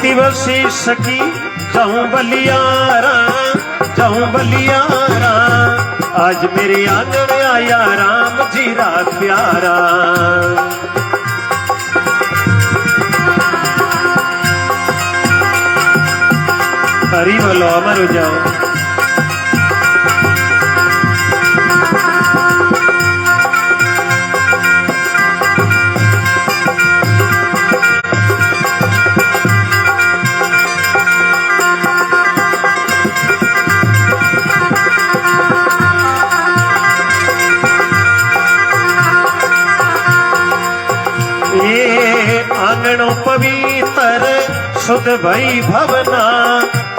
दिवसी सकी जाऊं बलियारा, जाऊं बलियारा, आज मेरे आंगन आया राम जीरा प्यारा। हरी बोलो अमर हो जाओ। आंगणों पवित्र शुद्ध भई भवना,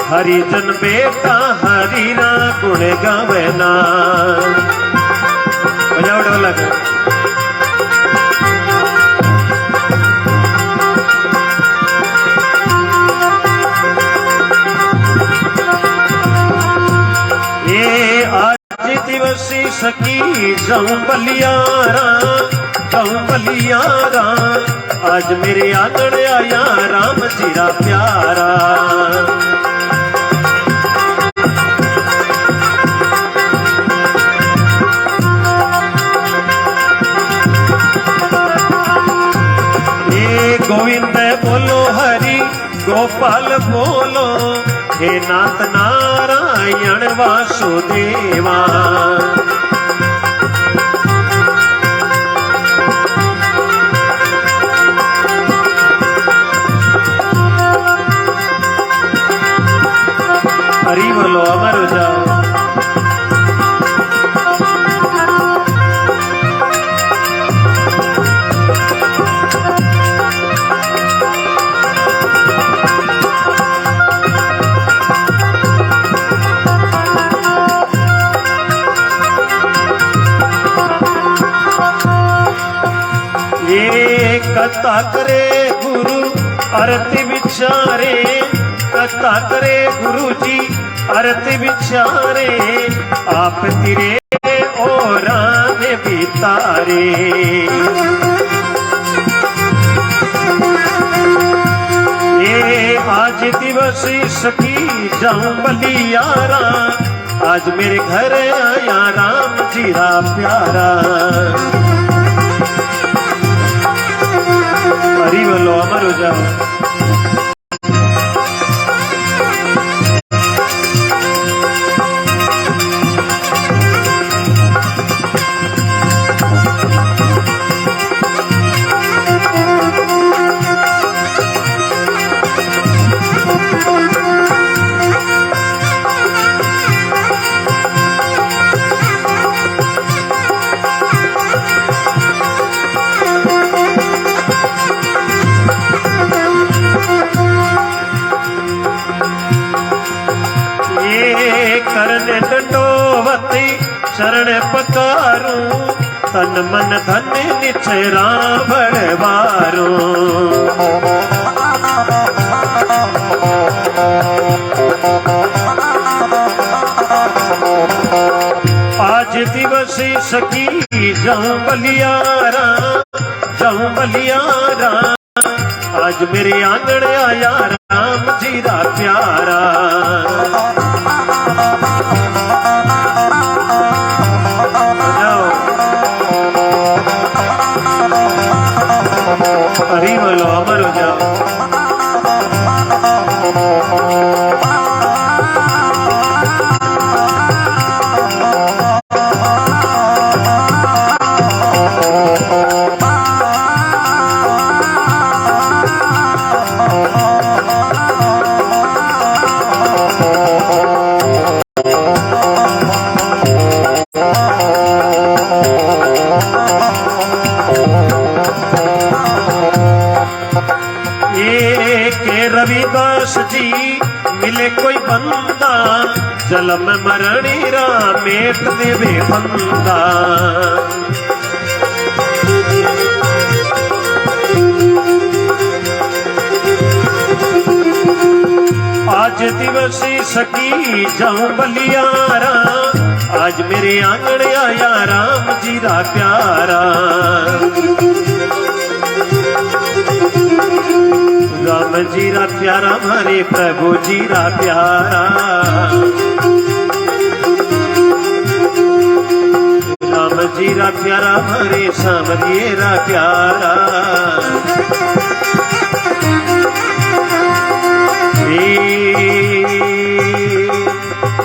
हरिजन बेटा हरि ना गुण गावना। बजाओ ढोलक। ये आज दिवसी सकी जाऊं बलियारा, जाऊं बलियारा, आज मेरे आंगन आया राम जीरा प्यारा। ये गोविंद बोलो हरि गोपाल बोलो, हे नाथ नारायण वासुदेवा। हरी बोलो अमर हो जाओ। ये कथा करे गुरु आरती विचारे, कथा करे गुरु जी आरती विचारे, आप तिरे और बितारे। ये आज दिवस सखी जाऊं बलियारा, आज मेरे घर आया राम जीरा प्यारा। हरी बोलो अमर हो जाओ। करने दंडोवती शरण पकारू, तन मन धन निचरा बड़वारू। आज दिवसी सकी जाऊं बलियारा, जाऊं बलियारा, आज मेरे आंगन आया राम जीरा प्यारा। हरी बोलो अमर हो जाओ। रविदास जी मिले कोई बंदा, जलम मरणी रामेट देवे बंदा। आज दिवसी सकी जाऊं बलियारा, आज मेरे आंगन आया राम जीरा प्यारा। राम जी रा प्यारा हरे प्रभु जी रा प्यारा, राम जी रा प्यारा हरे सांवरिये रा प्यारा।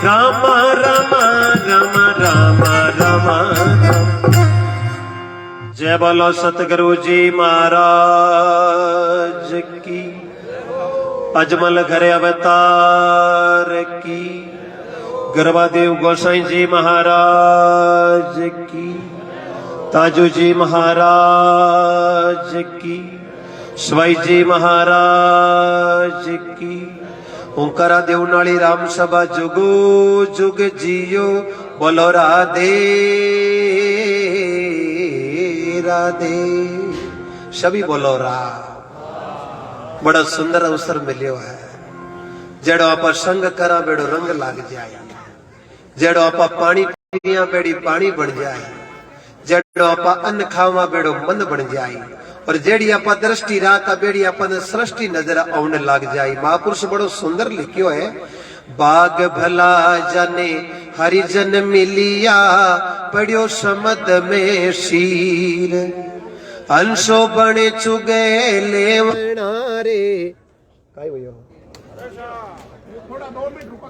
राम राम राम राम राम राम। जय बोलो सतगुरु जी महाराज की, अजमल घर अवतार की, गरवादेव गोसाई जी महाराज की, ताजू जी महाराज की, स्वाई जी महाराज की। ओंकारा देवनाली राम सभा जुगो जुग जियो, बोलो राधे राधे, सभी बोलो राम। बड़ा सुंदर अवसर मिलियो है, जेड़ो आप संग करा बेड़ो रंग लाग जाए, जेड़ो आप पानी पिया बेड़ी पानी बन जाए, जेड़ो आप अन्न खावा बेड़ो मन बन जाए, और जेड़ी आप दृष्टि राखा बेड़ी अपन सृष्टि नजर आने लग जाए। महापुरुष बड़ो सुंदर लिखियो है, बाग भला जाने हरिजन मिलिया, पड़ियो समद में शीर, अंशो बने चुगे लेवना रे। काय भैया थोड़ा 2 मिनट रुको,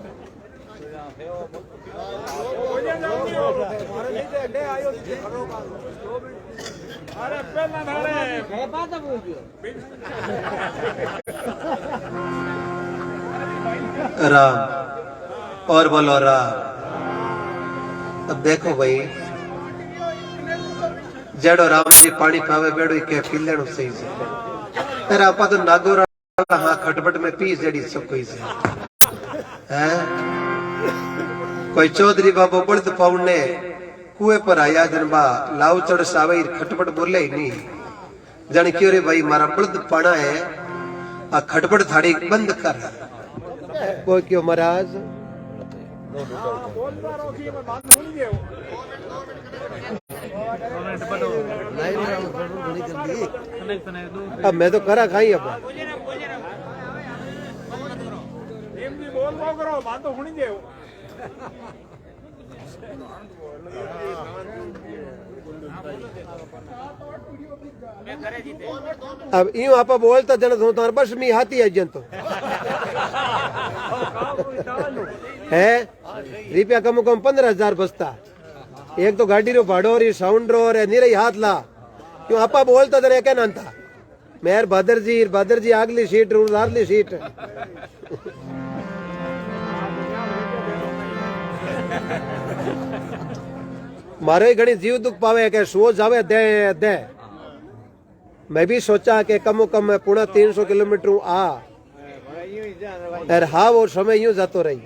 राम और बोलो राम। अब देखो भाई, जेड़ो राम जी पानी पावे बेड़ो के पी लेनो सही से, तेरा आपा तो नागोरा हाँ खटपट में पी जड़ी सब कोई से है। कोई चौधरी बाबू बड़द पाउने कुएं पर आया जनबा लाव चढ़ सावे खटपट बोले ही नहीं, जाने क्यों रे भाई मारा बड़द पाना है, आ खटपट थाड़ी बंद कर। कोई क्यों महाराज अब मैं तो करा खाई अब अब यूं आप बोलता जन तो तार बस मी हाथी है जन तो है रुपया कम 15,000 बसता, एक तो गाड़ी रो भाड़ो री साउंड रो रे निरे हाथ ला, क्यों आपा बोलता जन क्या नाम था मेर बहादुर जी अगली सीट रू अगली सीट। मारे घणी जीव दुख पावे के सो जावे दे दे। मैं भी सोचा कि कमो कम मैं पुणे 300 किलोमीटर आ, और हाँ वो समय यूं जातो रही।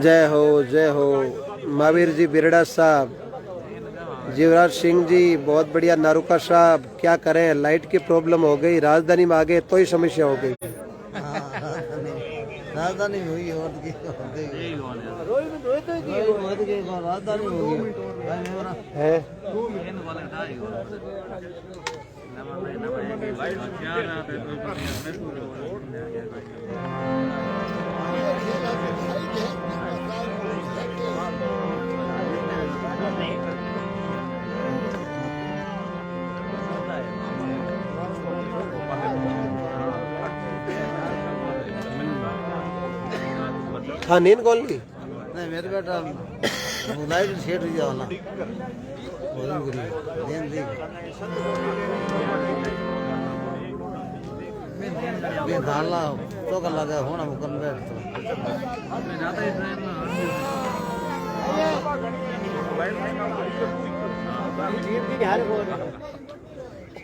जय हो महावीर जी बिरड़ा साहब, जीवराज सिंह जी बहुत बढ़िया, नारुका साहब क्या करें लाइट की प्रॉब्लम हो गई, राजधानी में आ गए तो ही समस्या हो गई। राजधानी हुई और है हाँ नींद कौन ली नहीं मेरे बेटा लाइट सेट हो जाना धाला तो कर लगा होना मुकन बैठ तो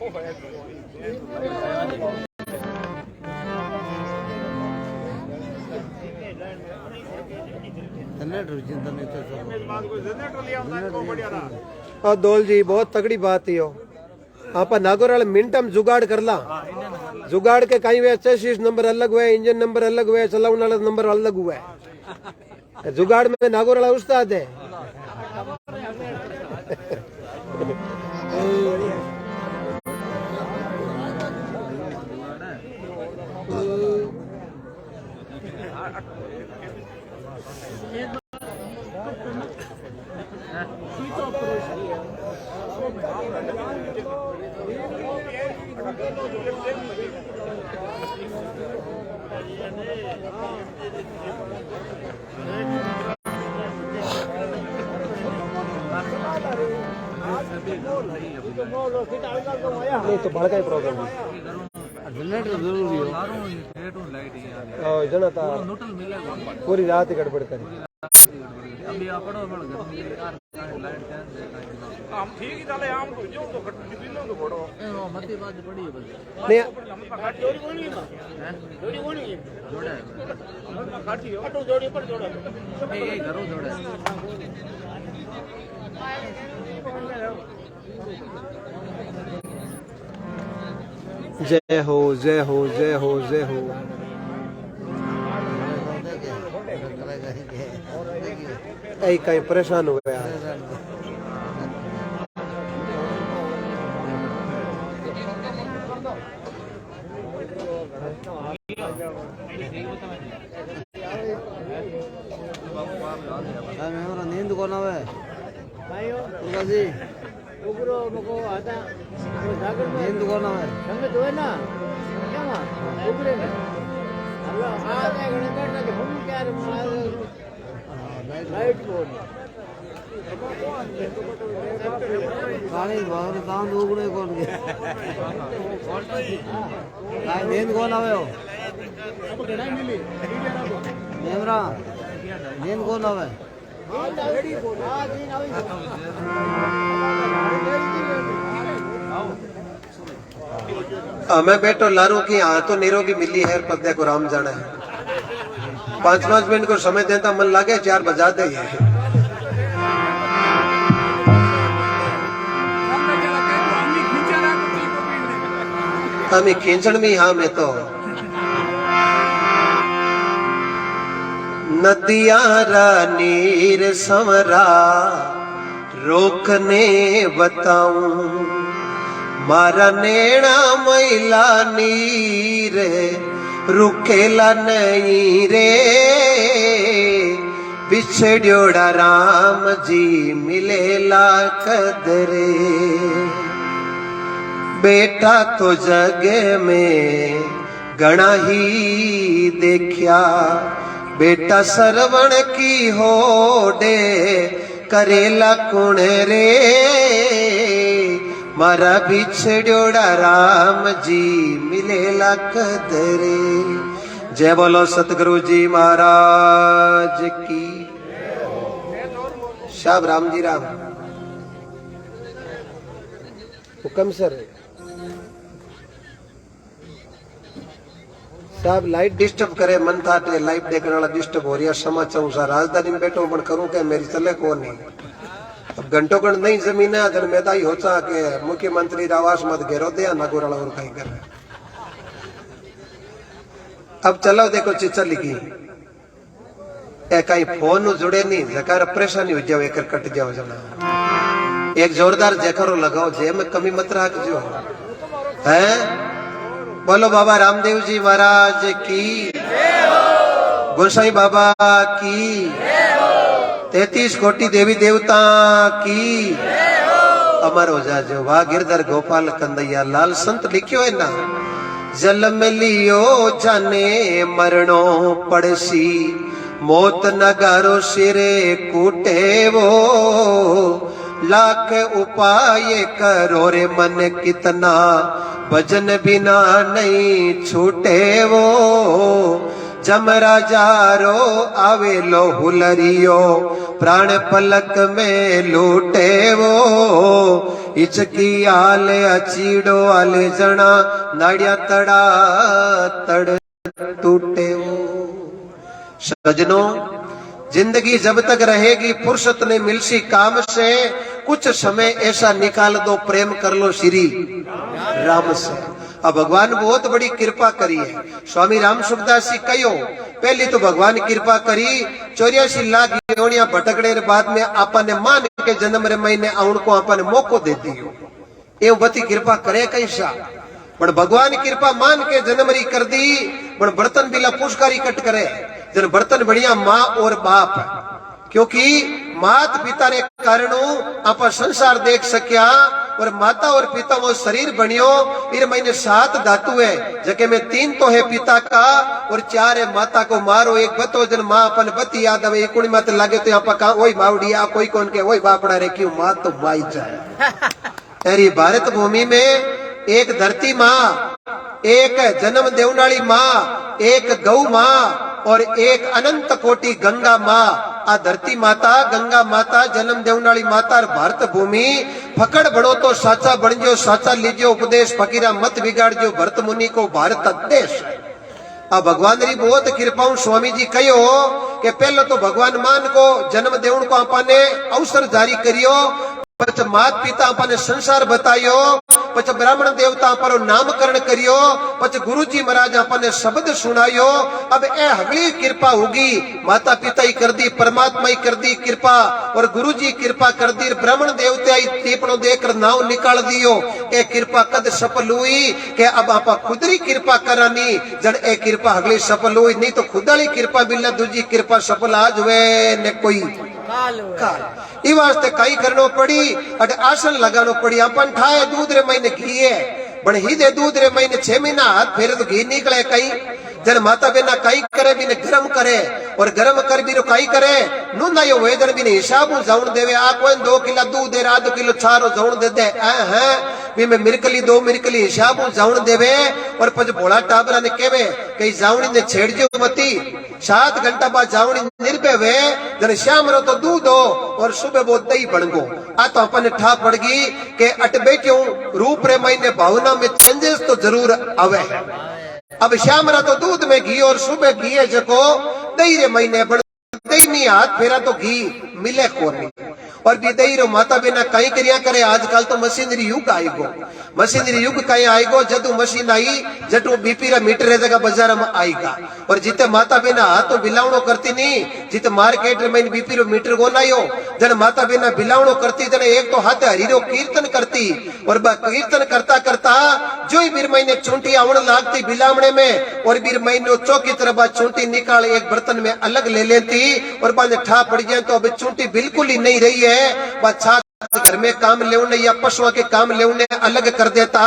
दौल जी बहुत तगड़ी बात ही हो आप नागौर वाले मिनटम जुगाड़ कर ला जुगाड़ के कहीं वे चेसिस नंबर अलग हुए इंजन नंबर अलग हुए चलाने वाला नंबर अलग हुआ है जुगाड़ में नागौर वाला उस्ताद है नहीं तो बड़ा का प्रॉब्लम है जनरेटर जरूरी हो जना था पूरी रात ही गड़बड़ करी अभी आपड़ो बड़ लाइट हम ठीक ही डाले आम को जो तो दिनो तो बड़ो मती बात पड़ी है बस नहीं जोड़ी कोनी है जोड़ी कोनी है जोड़ा है काटी ऑटो जोड़ी पर जोड़ा ए घरो जोड़ा जय हो जय हो जय हो जय हो ऐ कहीं परेशान हो गया नींद को ना जी नींद को ना संगत हो ना क्या लाइट को दांत उगड़े कौन के नींद कौन आवे हो नेमरा नींद कौन आवे मैं बैठो लारू की हाँ तो निरोगी मिली है पद्य को राम जाना है 5-5 मिनट को समय देता मन लागे 4 बजा दे हमें खींचन में हाँ मैं तो नदियारा नीर समरा रोकने बताऊं मारा नेणा मैला नीर रुकेला नहीं रे बिछड़ोड़ा राम जी मिलेला कदरे बेटा तो जग में गणा ही देखा बेटा सरवण की होडे करेला कुण रे मारा बिछड़ोड़ा राम जी मिलेला कदरे जय बोलो सतगुरु जी महाराज की शाब राम जी राम हुक्म सर साहब लाइट डिस्टर्ब करे मन था लाइट देखने वाला डिस्टर्ब हो रही है समझ सा राजधानी में बैठो पण करूं क्या मेरी चले को नहीं अब घंटों घंट नहीं जमीन है अगर मैं ही होता के मुख्यमंत्री आवास मत घेरो दिया नागौर वाला और कहीं कर अब चलो देखो चिच्चर लिखी ए कहीं फोन जुड़े नहीं जकार परेशानी हो जाओ एक कट जाओ जना एक जोरदार जयकारो लगाओ जे में कमी मत रखो है बोलो बाबा रामदेव जी महाराज की गोसाई बाबा की 33 कोटि देवी देवता की अमर हो जाजो वाह गिरधर गोपाल कंदैया लाल संत लिखियो है ना जल में लियो जाने मरणो पड़सी मौत नगारो सिरे कूटे वो लाख उपाय करो रे मन कितना भजन बिना नहीं छूटे वो जमराजारो आवे लो हुलरियो प्राण पलक में लूटे वो इचकी आले अचीडो आले जना नाड़िया तड़ा तड़ टूटे वो। सजनों, जिंदगी जब तक रहेगी फुर्सत नहीं मिलसी काम से, कुछ समय ऐसा निकाल दो प्रेम कर लो श्री राम से। अब भगवान बहुत बड़ी कृपा करी है। स्वामी राम सुखदास जी कहो, पहली तो भगवान कृपा करी 84 लाख योनिया भटकने के बाद में आपने मान के जन्म रे महीने आउन को आपने मौको दे दियो। ये बती कृपा करे कैसा, पण भगवान कृपा मान के जन्म री कर दी, पण बर्तन बिला पुष्कारी कट करे। जन बर्तन बढ़िया माँ और बाप, क्योंकि मात पिता रे कारणों आप संसार देख सक्या, और माता और पिता वो शरीर बनियो। इर महीने 7 धातु है, जके में 3 तो है पिता का और 4 है माता को। मारो एक बतो जन माँ अपन बती याद आवे, एक मत लागे तो यहाँ पर वही बावड़िया कोई कौन के वही बापड़ा रे क्यों माँ तो माई जाए। अरे भारत भूमि में एक धरती माँ, एक जन्म देवनाली माँ, एक गौ माँ और एक अनंत कोटि गंगा माँ। आ धरती माता, गंगा माता, जन्म देवनाली माता और भारत भूमि फकड़ बड़ो तो साचा बन जो, साचा लीजियो उपदेश, फकीरा मत बिगाड़ जो, भरत मुनि को भारत देश। अब भगवान री बहुत कृपाऊं स्वामी जी कहो कि पहले तो भगवान मान को जन्म देवन को आपने अवसर जारी करियो, पछ मात पिता अपने संसार बतायो, पछ ब्राह्मण देवता पर नामकरण करियो, पछ गुरुजी महाराज अपने शब्द सुनायो। अब ए हगली कृपा होगी, माता पिता ही कर दी, परमात्मा ही कर दी कृपा, और गुरुजी कृपा कर दी, ब्राह्मण देवता ही टीपणो देकर नाव निकाल दियो। ए कृपा कद सफल हुई के अब आप खुदरी कृपा करानी, जन ए कृपा हगली सफल हुई, नहीं तो खुदली कृपा बिना दूजी कृपा सफल आज हुए ने कोई काल। ई वास्ते कई करनो पड़ी, अट आसन लगानो पड़ी। अपन ठाए दूध रे महीने घी है, बण ही दे दूध रे महीने 6 महीना हाथ फेरे तो घी निकले। कई जन माता बेना कई करे बिने गरम करे, और गरम कर भी कई करे नूंदा यो वेदन बिने हिसाब जाउन देवे। आ कोई 2 किलो दूध दे, आधो किलो छारो जाउन दे दे, है बी में मिरकली 2 मिरकली हिसाब जाउन देवे। और पछ भोला टाबरा ने कहवे कई जाउनी ने छेड़जो मती, 7 घंटा बाद जावनी निर्भय वे, जन शाम रो तो दूध हो और सुबह वो दही बणगो। आ तो अपन ठा पड़ गई के अट बैठ्यो रूप रे महीने भावना में चेंजेस तो जरूर आवे। अब शाम रा तो दूध में घी और सुबह घी है जको दही रे महीने बण दही नहीं हाथ फेरा तो घी मिले को नहीं। और भी दही रो माता बिना कई करिया करे। आजकल तो मशीनरी युग आएगो, मशीनरी युग कहीं आएगो, जदू मशीन आई जटू बीपी रा मीटर जगह बाजार में आएगा। और जिते माता बिना हाथों बिलावणो करती नहीं, जिते मार्केट में बीपी रो मीटर को नायो, जन माता बिना बिलावणो करती, जन एक तो हाथे हरीरो कीर्तन करती, और कीर्तन करता करता जो ही बीर महीने चूंटी आवण लागती बिलावणे में, और बीर महीने चौकी तरह बाद चूंटी निकाल एक बर्तन में अलग ले लेती, और बाद ठा पड़ जाए तो अब चूंटी बिल्कुल ही नहीं रही है। घर में काम लेने या पशुओं के काम लेने अलग कर देता,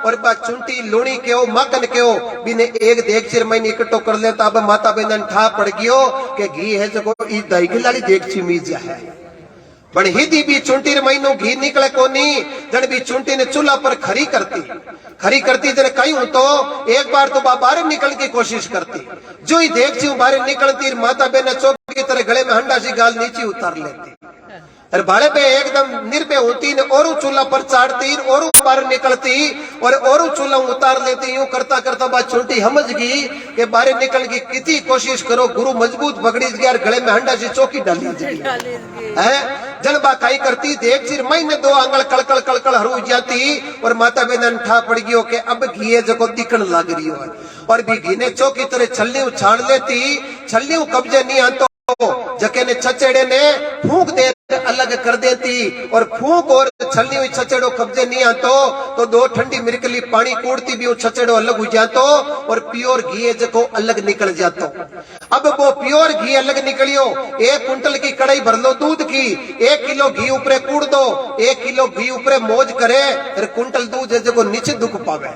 और बात चुंटी लूणी के हो मकन के हो बिने एक देख चिर महीने इकट्ठो कर लेता। अब माता बहन ठा पड़ गयो के घी है जो दही खिलाड़ी देख मीज है, पण हिदी भी चुंटी रे महीनो घी निकले कोनी। जन भी चुंटी ने चूल्हा पर खरी करती जन कहीं हूं तो एक बार तो बाहर निकल की कोशिश करती, जो ही देख छी बाहर निकलती, माता बहन चौकी की तरह गले में हंडा सी गाल नीचे उतार लेती, और भाड़े पे एकदम निर्भय होती ने और चूल्हा पर चाड़ती और बाहर निकलती और चूल्हा उतार लेती। यूं करता करता बात छोटी समझ गई कि बाहर निकल की कितनी कोशिश करो गुरु मजबूत पकड़ी गया, गले में हंडा सी चौकी डाली है। जनबा कई करती देख चिर महीने 2 आंगल कड़कड़ कड़कड़ हरू जाती, और माता बहन ठा पड़ गयो के अब घी जको दिखण लग रही है। और भी घी ने चौकी तरह छलनी उछाड़ लेती, छलनी कब्जे नहीं आतो, जके ने छचेड़े ने फूंक दे अलग कर देती, और फूंक और छलनी हुई छचेड़ो कब्जे नहीं आतो तो 2 ठंडी मिरकली पानी कूड़ती भी छचेड़ो अलग हो जातो, और प्योर घी जको अलग निकल जातो। अब वो प्योर घी अलग निकलियो, 1 कुंटल की कड़ाई भर लो दूध की, 1 किलो घी ऊपरे कूड़ दो, 1 किलो घी ऊपरे मौज करे, और कुंटल दूध जको नीचे दुख पावे।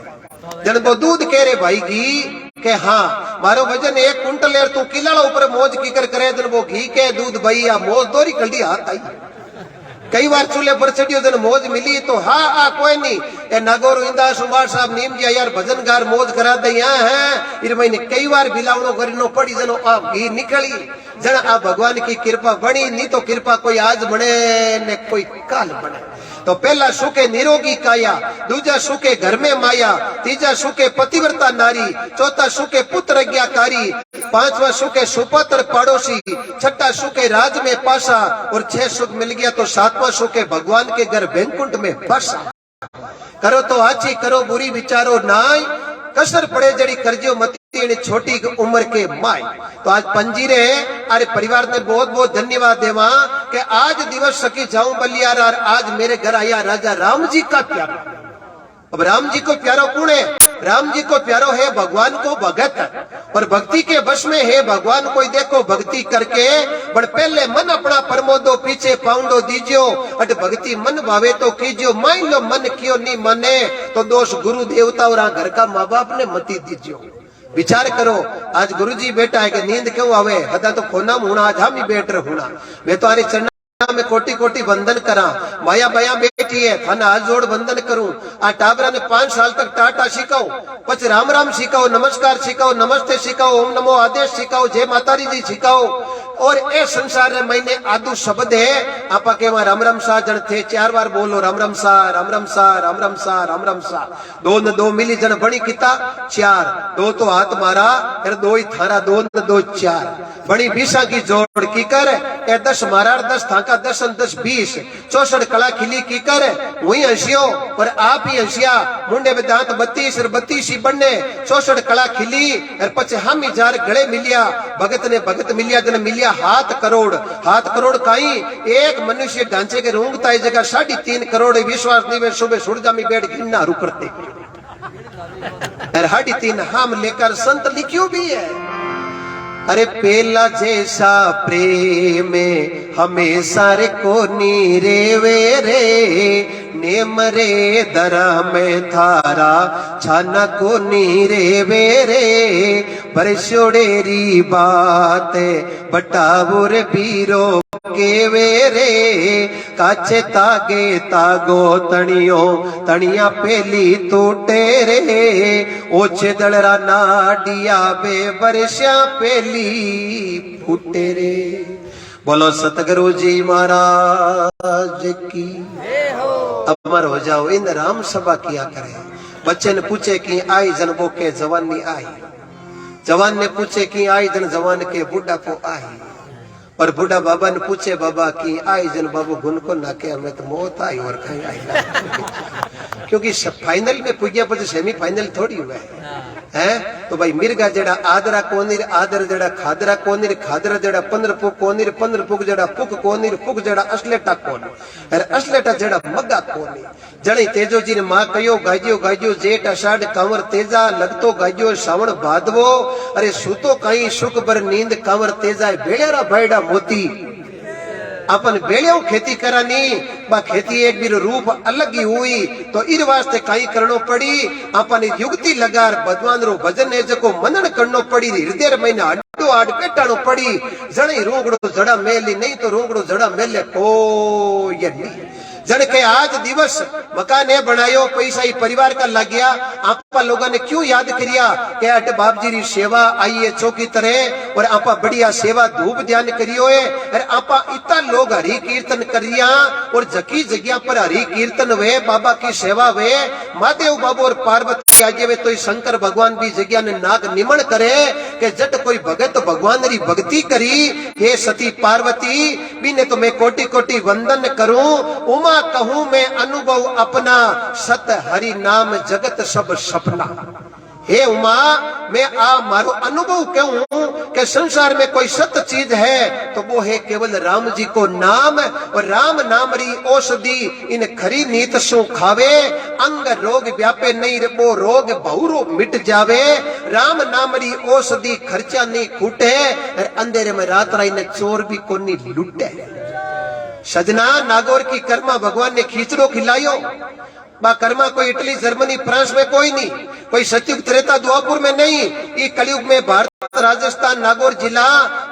जन तो दूध कह रे भाई घी के हाँ मारो वजन 1 कुंटल यार तू किला ऊपर मौज की करे, जन वो घी के दूध भाई या मौज दोरी कल्डी हाथ आई। कई बार चूल्हे पर चढ़ियो जन मौज मिली तो हाँ कोई नहीं, ए नागौर इंदा सुबार साहब नीम जी यार भजनगार मौज करा दे यहाँ है। इर महीने कई बार बिलावणो करीनो पड़ी जनो आप घी निकली, जन आ भगवान की कृपा बनी, नहीं तो कृपा कोई आज बने ने कोई काल बने। तो पहला सुखे निरोगी काया, दूजा सुखे घर में माया, तीजा सुखे पतिव्रता नारी, चौथा सुखे पुत्र आज्ञाकारी, पांचवा सुखे सुपत्र पड़ोसी, छठा सुखे राज में पासा और 6 सुख मिल गया तो 7वां सुखे भगवान के घर बैकुंठ में बसा। करो तो अच्छी करो बुरी विचारो नाय, कसर पड़े जड़ी करजो मती छोटी उम्र के माय। तो आज पंजीरे अरे परिवार ने बहुत बहुत धन्यवाद देवा कि आज दिवस सकी जाऊं बलियार और आज मेरे घर आया राजा राम जी का प्यारा। अब राम जी को प्यारो कौन है? राम जी को प्यारो है भगवान को भगत, और भक्ति के वश में है भगवान को देखो भक्ति करके बड़ पहले मन अपना परमोदो पीछे पाउंडो दीजियो, अट भक्ति मन भावे तो कीजियो, मान लो मन क्यों नहीं माने तो दोष गुरु देवता और घर का माँ बाप ने मती दीजियो। विचार करो आज गुरु जी बेटा है कि नींद क्यों आवे, हदा तो खोना मुना आज हम ही बैठ रहे होना। मैं तो अरे चरण में कोटि कोटि वंदन करा, माया बया बेटी है थाना हाथ जोड़ वंदन करूं। आ टाबरा ने 5 साल तक टाटा सिखाओ, पछ राम राम सिखाओ, नमस्कार सिखाओ, नमस्ते सिखाओ, ओम नमो आदेश सिखाओ, जय मातारी जी सिखाओ। और ए संसार में मैंने आदू शब्द है आपा के वहां राम राम सा जन थे 4 बार बोलो राम राम सा राम राम सा राम राम सा राम राम सा। 2 न 2 मिली जन बनी किता 4, 2 तो हाथ मारा फिर 2 ही थारा, 2 न 2 4 बड़ी 20 की जोड़ की कर ए 10 मारा 10 थाका 10 न 10 20 64 कला खिली की कर वही हंसियो और आप ही हंसिया मुंडे में दांत 32 और 32 ही बनने 64 कला खिली और पचे हम ही जार गले मिलिया भगत ने भगत मिलिया जन मिलिया हाथ करोड़ काई एक मनुष्य ढांचे के रूंगता है जगह 3.5 करोड़ विश्वास नहीं वे सुबह सूरजा में बैठ गिनना रुकते 3.5 हम लेकर संत लिखियो भी है। अरे पेला जैसा प्रेम हमेशा रे को नीरे वे रे नेम रे दरा में थारा छाना को नीरे वे रे बरसोड़ेरी बात बटावुर बीरो के वे रे काचे तागे तागो तणियो तणिया पेली टूटे रे ओछे दलरा नाडिया बे बरसा पेली फूटे रे। बोलो सतगुरु जी महाराज की। अमर हो जाओ इन राम सभा किया करे। बच्चे ने पूछे कि आई जन वो के जवानी आई, जवान ने पूछे कि आई जन जवान के बुढ़ा को आई, और बुढ़ा बाबा ने पूछे बाबा की आई जन बाबू गुन को ना के हमें तो मौत आई और कहीं आई क्योंकि फाइनल में पुगिया पर सेमीफाइनल थोड़ी हुआ है। तो भाई मिर्गा जड़ा आदरा कोनीर आदर जड़ा खादरा कोनीर खादरा जड़ा 15 पुक कोनीर 15 पुक जड़ा पुक कोनीर पुक जड़ा असलेटा कोन और असलेटा जड़ा मग्गा कोनी जड़ी तेजो जी ने मां कयो गाजियो गाजियो जेठ अषाढ़ कांवर तेजा लगतो गाजियो श्रावण भादवो अरे सूतो कहीं सुख बर नींद कांवर तेजा बेड़ेरा भाईडा मोती अपन बेड़ियों खेती करानी बा खेती एक भी रूप अलग ही हुई तो इन वास्ते कई करनो पड़ी अपन युक्ति लगार भगवान रो भजन है जको मनन करनो पड़ी हृदय महीना अड्डो आड पेटाणो पड़ी जणी रोंगड़ो जड़ा मेली नहीं तो रोंगड़ो जड़ा मेले को ये नहीं जन के आज दिवस मकान है बनायो पैसा ही परिवार का लग गया आपा लोगों ने क्यों याद करिया कि अट बाप जी री सेवा आई है चौकी तरह और आपा बढ़िया सेवा धूप ध्यान करियो है और आपा इतना लोग हरि कीर्तन करिया और जकी जगह पर हरि कीर्तन वे बाबा की सेवा वे महादेव बाबू और पार्वती आगे वे तो शंकर भगवान भी जगह ने नाग निमन करे कि जट कोई भगत भगवान री भक्ति करी हे सती पार्वती बिने तो मैं कोटि कोटि वंदन करूं उमा कहूं मैं अनुभव अपना सत हरि नाम जगत सब सपना। हे उमा मैं आ मारो अनुभव कहूं कि संसार में कोई सत्य चीज है तो वो है केवल राम जी को नाम और राम नाम री औषधि इन खरी नीत सो खावे अंग रोग व्यापे नहीं वो रोग बहुरो मिट जावे राम नाम री औषधि खर्चा नहीं खूटे और अंधेरे में रात राई ने चोर भी कोनी लुटे। सजना नागौर की कर्मा भगवान ने खींचड़ो खिलायो बा कर्मा कोई इटली जर्मनी फ्रांस में कोई नहीं कोई सतयुग त्रेता द्वापुर में नहीं ये कलयुग में भारत राजस्थान नागौर जिला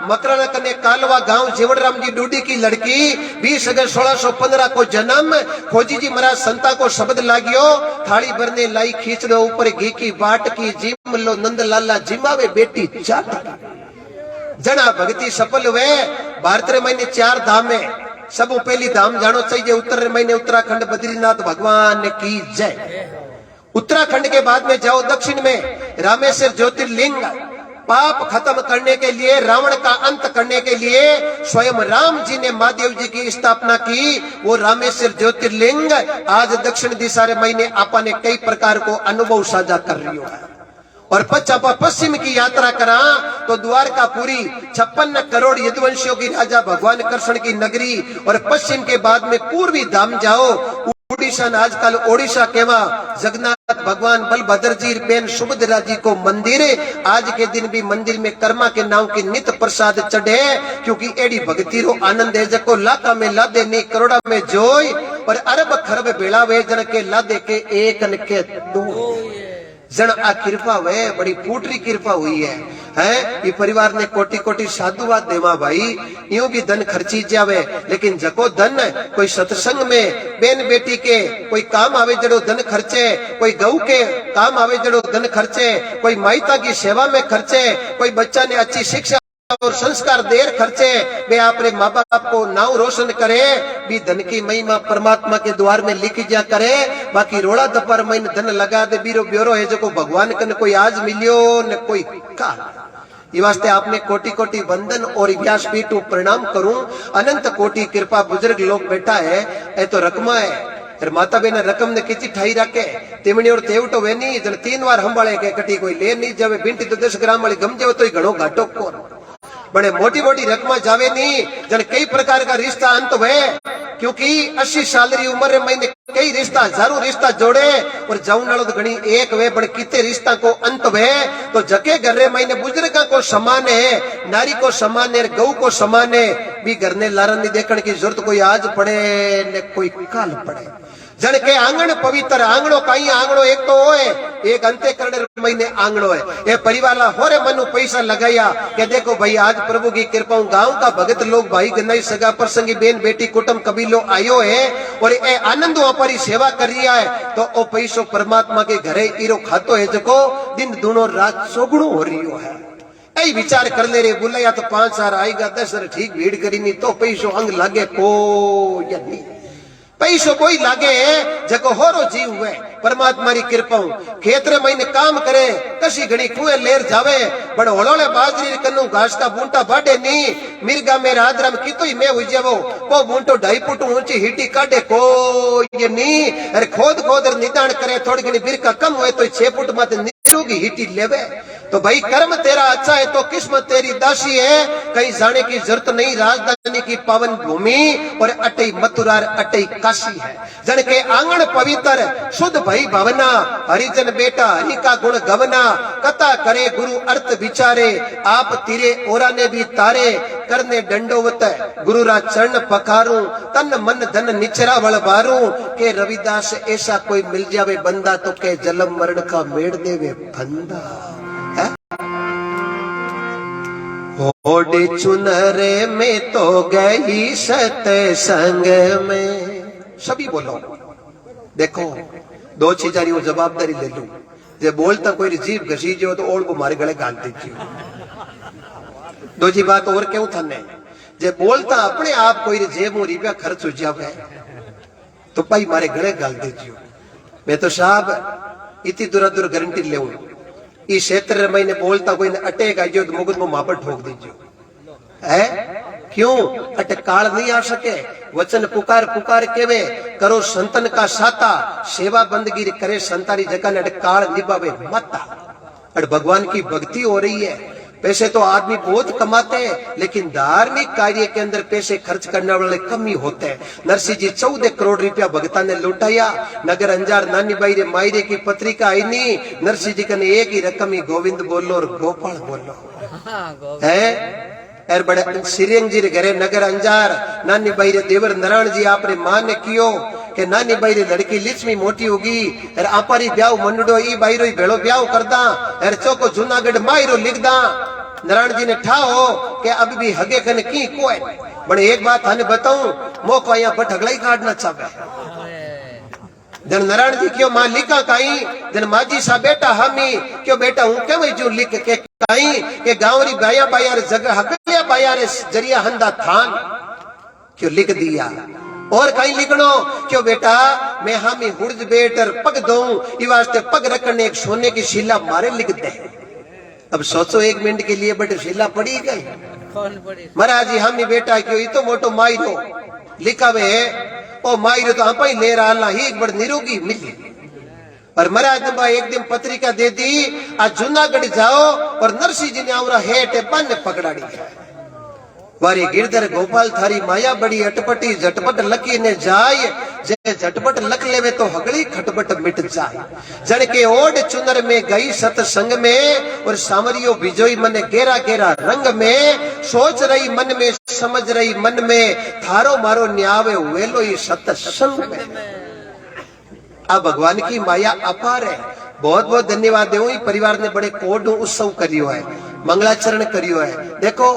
मकराना कने कालवा गांव जीवनराम जी डूडी की लड़की 20 अगस्त 1615 को जन्म खोजी जी महाराज संता को शब्द लागियो थाली भरने लाई खींचड़ो ऊपर घी की बाट की जिम लो नंद लाला जिमावे बेटी चाट जना भक्ति सफल हुए भारत रे महीने 4 धाम है सबो पहली धाम जानो चाहिए उत्तर महीने उत्तराखंड बद्रीनाथ भगवान की जय। उत्तराखंड के बाद में जाओ दक्षिण में रामेश्वर ज्योतिर्लिंग। पाप खत्म करने के लिए, रावण का अंत करने के लिए स्वयं राम जी ने महादेव जी की स्थापना की। वो रामेश्वर ज्योतिर्लिंग आज दक्षिण दिशा रे महीने आपा ने कई प्रकार को अनुभव साझा कर रही है। और पश्चिम की यात्रा करा तो द्वारकापुरी 56 करोड़ यदुवंशियों की राजा भगवान कृष्ण की नगरी। और पश्चिम के बाद में पूर्वी धाम जाओ उड़ीसा, आजकल ओडिशा केवा जगन्नाथ भगवान बलभद्र जी बेन सुभद्रा जी को मंदिर। आज के दिन भी मंदिर में कर्मा के नाम की नित्य प्रसाद चढ़े, क्योंकि एडी भक्ति रो आनंद है जको लाखा में लादे नहीं करोड़ा में जोय और अरब खरब बेड़ा वे जन के लादे के एक न के दो जन। आ कृपा वे बड़ी फूटरी कृपा हुई है। ये परिवार ने कोटि कोटि साधुवाद देवा भाई। यूं भी धन खर्ची जावे, लेकिन जको धन कोई सत्संग में बेन बेटी के कोई काम आवे जड़ो धन खर्चे, कोई गऊ के काम आवे जड़ो धन खर्चे, कोई माइता की सेवा में खर्चे, कोई बच्चा ने अच्छी शिक्षा और संस्कार देर खर्चे, वे अपने माँ बाप को नाव रोशन करे। भी धन की महिमा परमात्मा के द्वार में लिख जा करे। बाकी रोड़ा दपर महीन धन लगा दे बीरो ब्योरो है जो भगवान कन कोई आज मिलियो न कोई का। ये वास्ते आपने कोटि कोटि वंदन और व्यासपीठ प्रणाम करूं। अनंत कोटि कृपा बुजुर्ग लोग बैठा है। ए तो रकमा है माता बेन रकम ने किची ठाई रखे तेमणी और तेवटो वे नहीं जन 3 बार हंबाळे के कटी कोई ले नहीं जावे। बिंटी तो 10 ग्राम वाली गम जावे तो घणो घाटो कोन बड़े मोटी मोटी रकमा जावे नहीं जन। कई प्रकार का रिश्ता अंत है, क्योंकि 80 साल री उम्र में कई रिश्ता हजारों रिश्ता जोड़े और जाऊं नालो तो घणी एक वे बड़े कितने रिश्ता को अंत है। तो जके घर महीने बुजुर्गा को समान है, नारी को समान है, गऊ को समान है। भी घर ने लारन नहीं देखने की जरूरत कोई आज पड़े न कोई काल पड़े। जन के आंगण पवित्र आंगणो कई आंगणो एक तो होए, एक अंते करने महीने आंगणो है। ये परिवार होरे मनु पैसा लगाया कि देखो भाई आज प्रभु की कृपा गांव का भगत लोग भाई गन्नाई सगा प्रसंगी बेन बेटी कुटुंब कबीलो आयो है और ए आनंद अपनी सेवा कर रहा है। तो ओ पैसो परमात्मा के घरे इरो खातो है जको दिन दूनो रात सोगुणो हो रही है। ऐ विचार कर ले रे बुलाया तो 5 साल आएगा 10 ठीक भीड़ करी नहीं तो पैसो अंग लागे को या नहीं। पैसो कोई लागे जको होरो जीव हुए परमात्मा री कृपा। खेतरे महीने काम करे कसी घड़ी कुएं लेर जावे बड़े होलोले बाजरी कन्नू घास का बूंटा बाडे नी मिर्गा में राधराम कितो ही मैं हुई जावो को बूंटो 2.5 फुट ऊंची हिटी काटे को ये नी। अरे खोद खोद निदान करे थोड़ी घनी बिरका कम हुए तो 6 फुट मत निरोगी हिटी लेवे। तो भाई कर्म तेरा अच्छा है तो किस्मत तेरी दासी है। कहीं जाने की जरूरत नहीं, राजधानी की पावन भूमि और अटई मथुरार अटई काशी है। जन के आंगन पवित्र शुद्ध भई भवना, हरिजन बेटा हरि का गुण गवना। कथा करे गुरु अर्थ विचारे, आप तिरे ओरा ने भी तारे। करने दंडोवत गुरु रा चरण पखारूं, तन मन धन निचरा वल बारूं। के रविदास ऐसा कोई मिल जावे बंदा तो के जलम मरण का मेड़ देवे फंदा। ओडे चुनरे में तो गई सत्संग में। सभी बोलो देखो 2 चीजा री जवाबदारी ले लू। जे बोलता कोई जीव घसी जो तो ओढ़ को मारे गले गाल दीजिए। 2 जी बात और क्यों थाने जे बोलता अपने आप कोई जेब में रुपया खर्च हो जावे तो भाई मारे गले गाल दीजिए। मैं तो साहब इतनी दूर दूर गारंटी ले इस क्षेत्र में बोलता कोई अटैक आई तो मुगद में मापर ठोक दीजिए है। क्यों अट काल नहीं आ सके। वचन पुकार पुकार केवे करो संतन का साता, सेवा बंदगी करे संतारी जगह ने अट काल निभावे माता। अट भगवान की भक्ति हो रही है। पैसे तो आदमी बहुत कमाते हैं लेकिन धार्मिक कार्य के अंदर पैसे खर्च करने वाले कम ही होते हैं। नरसिंह जी 14 करोड़ रुपया भगता ने लुटाया। नगर अंजार नानी बाई रे मायरे की पत्रिका आई नहीं। नरसिंह जी कने एक ही रकम ही गोविंद बोलो और गोपाल बोलो है। एर बड़े सिरिंग जी रे घरे नगर अंजार नानी बाई रे देवर नारायण जी आपरे मां ने कियो के नानी बाई रे लड़की लिक्ष्मी मोटी होगी एर आपारी ब्याह मंडो ई बाई रो भेड़ो ब्याह करदा एर चौको जूनागढ़ मायरो लिखदा। नारायण जी ने ठाओ के अब भी हगे कने की कोई बड़े एक बात थाने बताऊं मोको यहाँ पर ठगलाई काटना चाहे। जन नारायण जी क्यों मां लिखा काई जन माजी सा बेटा हमी क्यों बेटा हूं के वही जो लिख के काई के गांवरी बाया बाया रे जगह हगलिया बाया रे जरिया हंदा थान क्यों लिख दिया। और कहीं लिखनो क्यों बेटा मैं हामी हुर्ज बेटर पग दऊं ये वास्ते पग रखने एक सोने की शिला मारे लिख दे। अब सोचो 1 मिनट के लिए बट शिला पड़ी गई। महाराज जी हामी बेटा क्यों ये तो मोटो मायरो लिखावे ओ मायरो तो आप ही ले रहा ही एक बड़ निरोगी मिली। और महाराज ने भाई एक दिन पत्रिका दे दी आज जूनागढ़ जाओ और नरसिंह जी ने आवरा हेट बन पकड़ाड़ी है। वारी गिरधर गोपाल थारी माया बड़ी अटपटी झटपट लकी ने जाय जे झटपट लख लेवे तो हगड़ी खटपट मिट जाए। जन के ओड चुनर में गई सतसंग में और सामरियो बिजोई मने गेरा गेरा रंग में सोच रही मन में समझ रही मन में थारो मारो न्यावे वेलो ये सतसंग में। आ भगवान की माया अपार है। बहुत बहुत धन्यवाद देव परिवार ने बड़े कोड उत्सव करियो है मंगलाचरण करियो है। देखो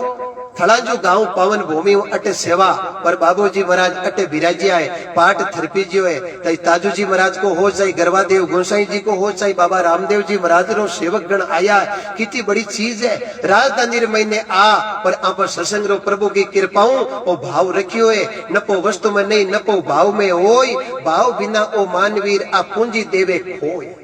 थलांजू गांव पावन भूमि अटे सेवा पर बाबूजी महाराज अटे बिराजिया है पाठ थरपीजियो है तई ताजू जी महाराज को हो जाए गरवादेव गोसाई जी को हो जाए बाबा रामदेव जी महाराज रो सेवक गण आया कितनी बड़ी चीज है। राजधानी रे महीने आ पर आप सत्संग रो प्रभु की कृपाऊं ओ भाव रखियो है नपो वस्तु में नहीं नपो भाव में होय भाव बिना ओ मानवीर आ पूंजी देवे खोय।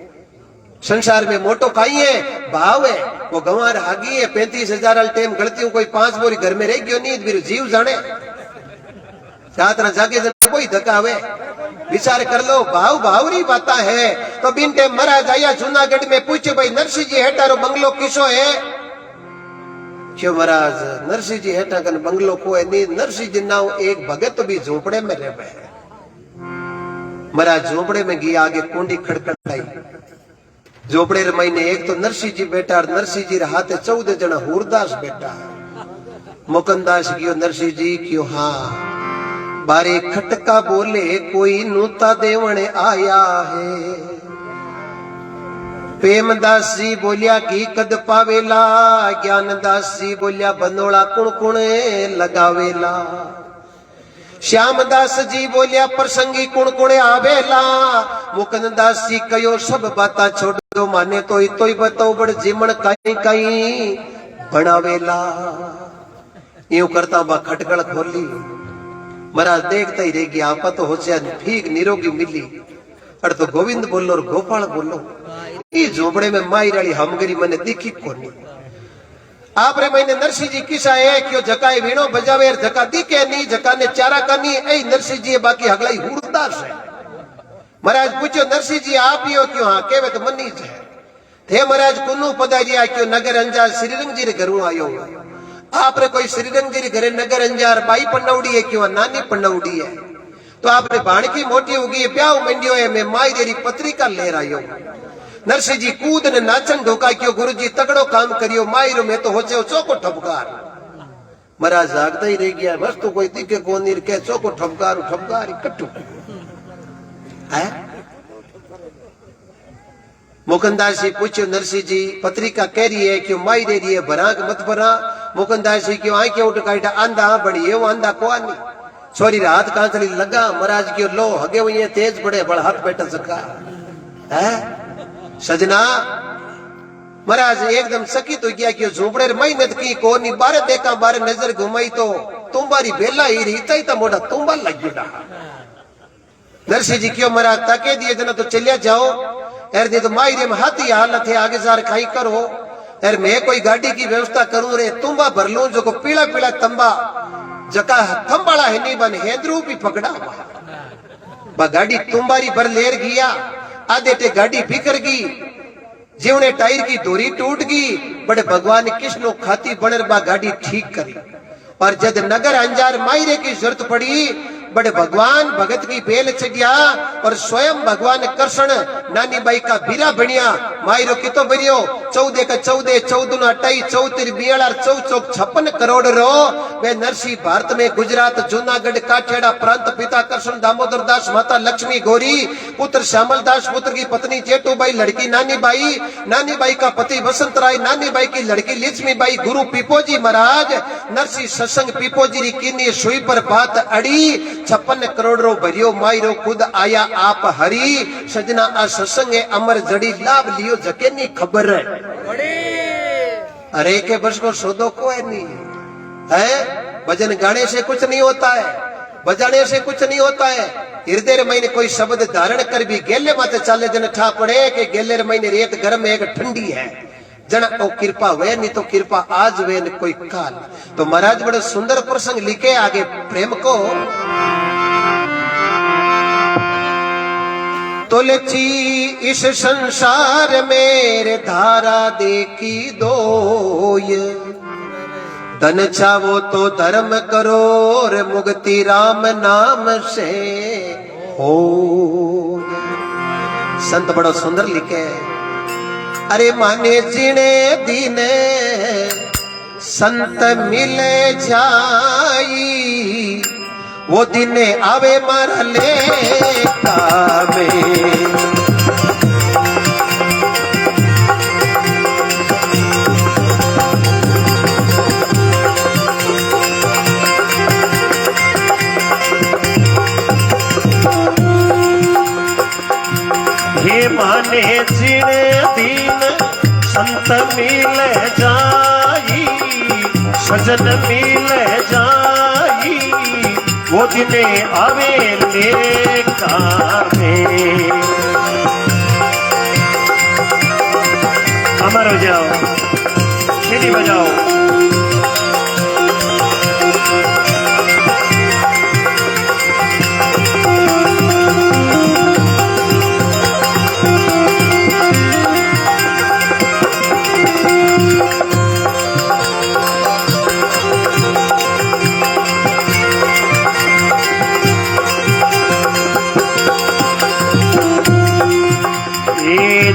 संसार में मोटो काई है भाव है वो गंवार हागी है 35,000 टेम गलतियों कोई 5 बोरी घर में रह गयो नहीं फिर जीव जाने रात जाके कोई धक्का हुए विचार कर लो भाव भावरी बात है। तो बिन टेम महाराज आया जूनागढ़ में पूछो भाई नरसिंह जी हेटारो बंगलो किसो है क्यों महाराज नरसिंह जी हेठा कन बंगलो को है नहीं नरसिंह जी नाव एक भगत भी झोपड़े में रहे। महाराज झोपड़े में गया आगे कुंडी खड़खड़ाई झोपड़े रे महीने एक तो नरसिंह जी बेटा और नरसिंह जी रे हाथे 14 जना हुरदास बेटा मुकंदास कियो नरसिंह जी क्यों हाँ बारे खटका बोले कोई नूता देवण आया है। प्रेमदास जी बोलिया की कद पावेला ज्ञानदास जी बोलिया बनोला कुण कुण लगावेला। श्यामदास जी बोलिया प्रसंगी कुण कुण आवेला। मुकंदास जी कयो सब बाता छोड़ दो माने तो ही बताओ बड़ जीवन कहीं कहीं बनावेला। यूं करता बा खटकड़ खोली महाराज देखता ही रह गया आप तो हो ठीक निरोगी मिली। अरे तो गोविंद बोलो और गोपाल बोलो ये झोपड़े में माई राली हमगरी मने दिखी कोनी। आप रे मैंने नरसिंह जी किसा है क्यों जकाए वीणो बजावे जका दिखे नहीं जका ने चारा करनी ए नरसिंह जी बाकी हगलाई हुरदास है। महाराज पूछो नरसिंह जी आप ही हो क्यों हाँ केवे तो मनी है थे महाराज कुन्नू पधारिया क्यों नगर अंजार श्रीरंग जी रे घरों आयो आप रे कोई श्रीरंग जी रे घरे नगर अंजार बाई पन्नौड़ी है क्यों नानी पन्नौड़ी है। तो आप रे भाणकी मोटी होगी ब्याह मंडियो है मैं माई देरी पत्रिका ले आयो। नरसिंह जी कूद ने नाचन ढोका क्यों गुरु जी तगड़ो काम करियो मायरो में तो हो चौको ठपकार। महाराज जागता ही रह गया बस तो कोई दिखे कौन नहीं के चौको ठपकार ठपकार इकट्ठू है। मुकंदास जी पूछो नरसिंह जी पत्रिका कह रही है क्यों माई दे रही है भरा के मत भरा। मुकंदास जी क्यों आंखें उठ काटा आंधा बड़ी है वो आंधा कौन नहीं छोरी रात कांचली लगा। महाराज क्यों लो हगे हुई तेज बड़े बड़ा हाथ बैठा सका है सजना। महाराज एकदम सकित हो गया कि झोपड़े मेहनत की कोनी बारे देखा बारे नजर घुमाई तो तुम्बारी बेला ही रही तो मोटा तुम्बा लग गया। नरसिंह जी क्यों महाराज ताके दिए जना तो चलिया जाओ यार नहीं तो मायरे में हाथी हालत है आगे जार खाई करो यार मैं कोई गाड़ी की व्यवस्था करूं रे तुम्बा भर लू जो को पीला पीला तंबा जका थम्बाला है नहीं बन हेंद्रू भी पकड़ा बा गाड़ी तुम्बारी भर लेर गया आधे टे गाड़ी बिखर गई जीवने टायर की डोरी टूट गई बड़े भगवान कृष्ण खाती बनर बा गाड़ी ठीक करी। और जब नगर अंजार मायरे की जरूरत पड़ी बड़े भगवान भगत की बेल चढ़िया और स्वयं भगवान कृष्ण नानी बाई का बीरा बनिया मायरो की तो बनियो 14 का 14 14 28 34 42 चौक 56 करोड़ रो वे नरसिंह भारत में गुजरात जूनागढ़ काठियाड़ा प्रांत पिता कृष्ण दामोदर दास माता लक्ष्मी गौरी पुत्र श्यामल दास पुत्र की पत्नी जेठूबाई लड़की नानी बाई का पति वसंत राय नानी बाई की लड़की लक्ष्मी बाई गुरु पीपोजी महाराज नरसिंह सत्संग पीपोजी री किन्नी सुई पर बात अड़ी 56 करोड़ रो भरियो मायरो खुद आया आप हरी सजना आ सत्संग अमर जड़ी लाभ लियो जके नहीं खबर है। अरे के वर्ष को सौदो को है नहीं है भजन गाने से कुछ नहीं होता है बजाने से कुछ नहीं होता है। हृदय महीने कोई शब्द धारण कर भी गेले माते चाले जन ठा पड़े कि गेले महीने रेत गर्म एक ठंडी है जन ओ कृपा वे नहीं तो कृपा आज वे न कोई काल। तो महाराज बड़े सुंदर प्रसंग लिखे आगे प्रेम को। तुलसी इस संसार मेरे धारा देखी दोय, धन चावो तो धर्म करो रे मुक्ति राम नाम से हो। संत बड़ा सुंदर लिखे। अरे माने जिने दीने संत मिले जाई, वो दिने आवे मारा लेखा में। हे माने जिने दीन संत मिल जाई, सजन मिल जाई, वो दिने आवे लेखा में। अमर हो जाओ, सीढ़ी बजाओ।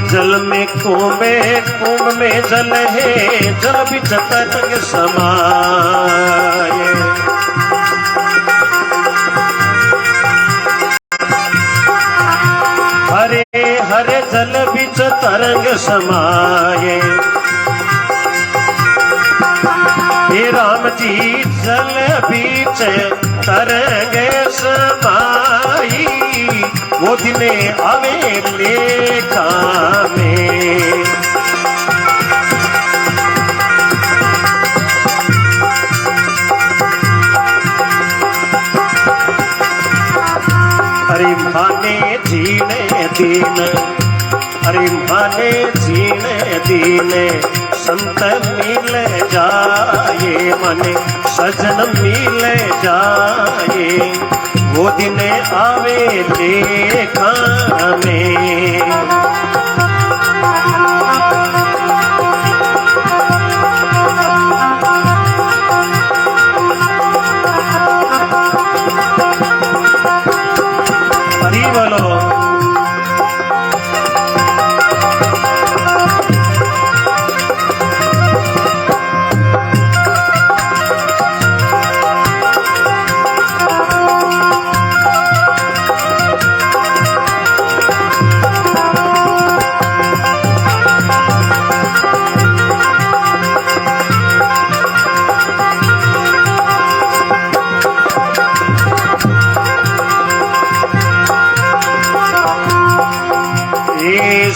जल में कुंभ में जल है, जल बिच तरंग समाये। हरे हरे जल बिच तरंग समाये। हे राम जी जल बीच तरंग समाई, वो दिने आवे लेखा में। अरे माने जीने दीन, अरे माने जीने दीन, संत मिल जाए मने सजन मिल जाए, वो दिन आवे लेखा में। हरी बोलो।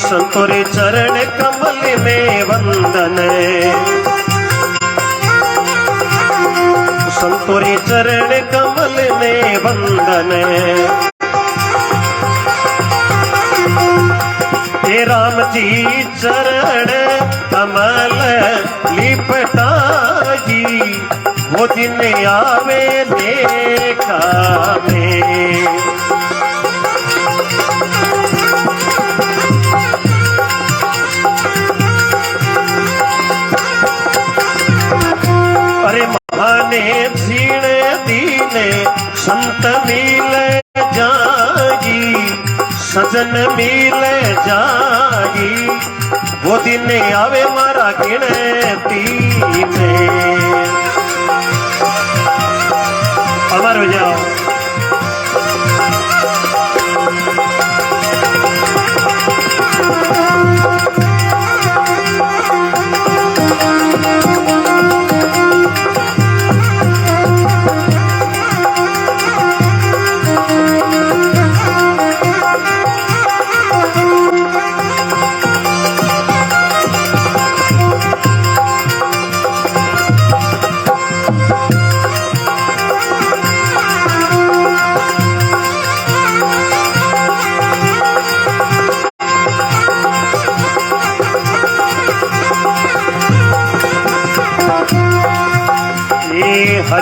संतोरे चरण कमल में वंदन, संतोरे चरण कमल में वंदन। हे राम जी चरण कमल लिपटाई, वो दिन आवे लेखा में। अरे माने जीने दीने संत मिल जाई, सजन मिल जाई, वो दिन आवे मारा गिनती में। अमर हो जाओ।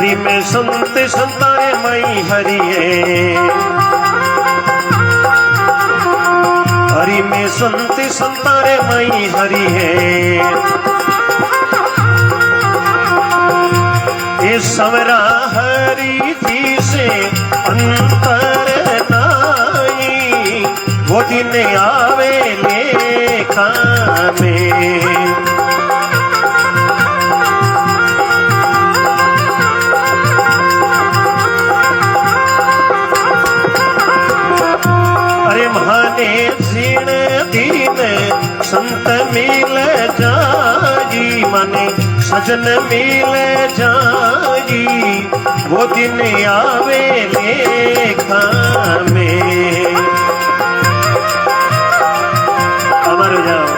हरि में संत संतारे मई हरिये, हरि में संत संतारे मई हरिये। ये सवरा हरि जी से अंतर नाई, वो दिन आवे लेखा में। अरे महाने जीण दीन संत मिल जाई, मने सजन मिल जाई, वो दिन आवे लेखा में। अमर जाओ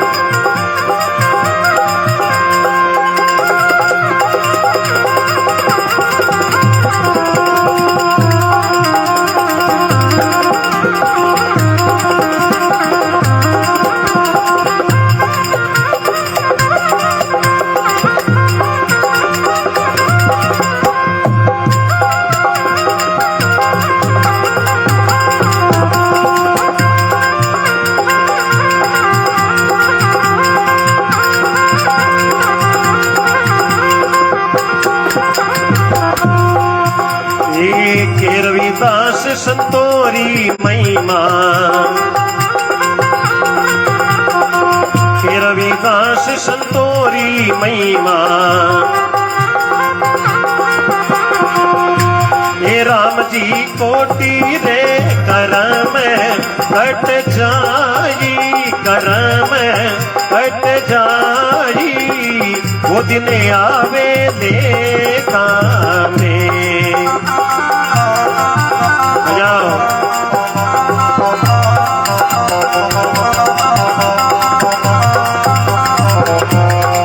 के रविदास संतोरी महिमा, के रविदास संतोरी महिमा। ये राम जी कोटि रे करम कट जाई, करम कट जाई, वो दिन आवे देखा में।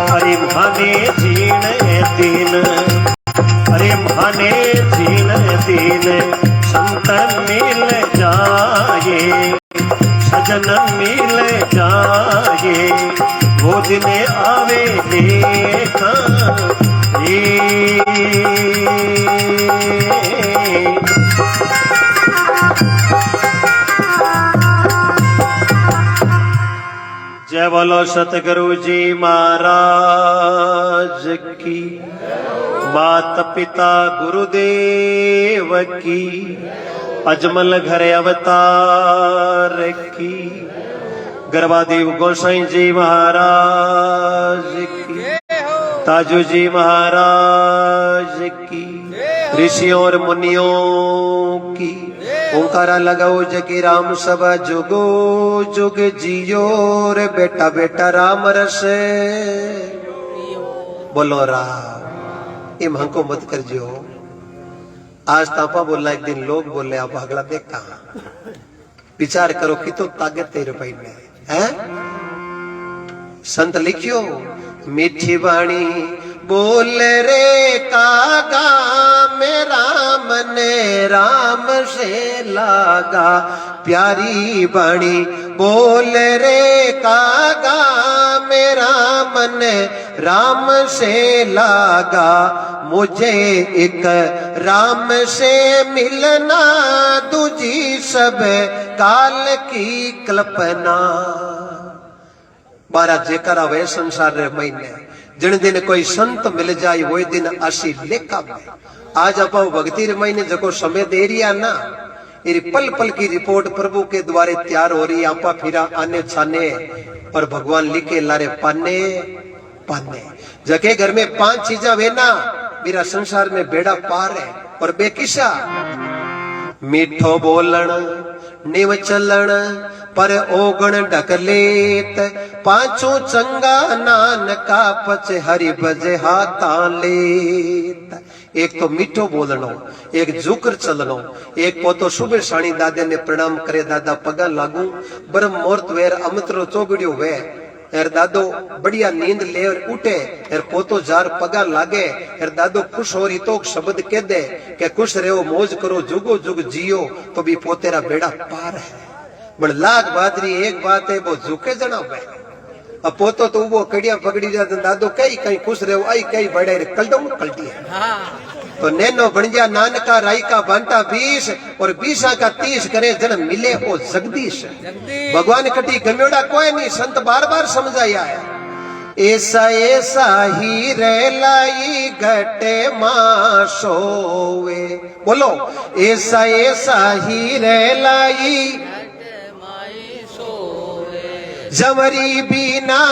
हरि भाने जीण दीन, हरि भाने जीण दीन, संत मिल जाए, सजन मिल जाए, वो दिन आवे देखा। जय बोलो सतगुरु जी महाराज की, मात पिता गुरुदेव की, अजमल घर अवतार की, गर्वादेव गोसाई जी महाराज की, ताजू जी महाराज की, ऋषियों और मुनियों की। ओंकारा लगाओ जगी राम सभा जुगो जुग जियो रे बेटा बेटा राम रसे। बोलो राम, इम हमको मत कर जियो। आज तापा बोला, एक दिन लोग बोले आप अगला देख कहा। विचार करो कि तो ताकत तेरे पाई में है। संत लिखियो, मीठी वाणी बोल रे कागा, मेरा मन राम से लागा। प्यारी वाणी बोल रे कागा, मेरा मन राम से लागा। मुझे एक राम से मिलना, दूजी सब काल की कल्पना। बारा जेकरा वे संसार रे महीने जिन दिन कोई संत मिल जाए वो दिन आशी लेखा में। आज आप भक्ति रे महीने जको समय दे रिया ना, ये पल पल की रिपोर्ट प्रभु के द्वारे तैयार हो रही। आपा फिरा आने छाने और भगवान लिखे लारे पाने पाने। जके घर में 5 चीजा वे ना, मेरा संसार में बेड़ा पार है। और बेकिसा मीठो बोलन निव चलन पर ओगण ढकलेत। पांचों चंगा नानका पच हरि बजे हाथा लेत। एक तो मीठो बोलनो, एक झुकर चलनो, एक पोतो सुबह साणी दादे ने प्रणाम करे, दादा पगा लागू ब्रह्म मुहूर्त वेर अमृतरो चोगड़ियो वे। एर दादो बढ़िया नींद ले और उठे, एर पोतो जार पगा लागे, एर दादो खुश हो रही तो शब्द कह दे के खुश रहो मौज करो जुगो जुग जियो, तो भी पोतेरा बेड़ा पार है। बड़ लाख बादरी एक बात है वो झुके जना पे। अब पोतो तो वो कड़िया पकड़ी जाते दादो कई कहीं खुश रहो आई कई बड़े कलडो कल्टी है। तो नैनो बन गया नानका राई का बांटा 20 और 20 का 30 करे जन्म मिले ओ जगदीश। भगवान कटी गम्योड़ा कोई नहीं, संत बार बार समझाया है। ऐसा ऐसा ही रेलाई घटे मां सोवे, बोलो ऐसा ऐसा ही रेलाई जमरी बिना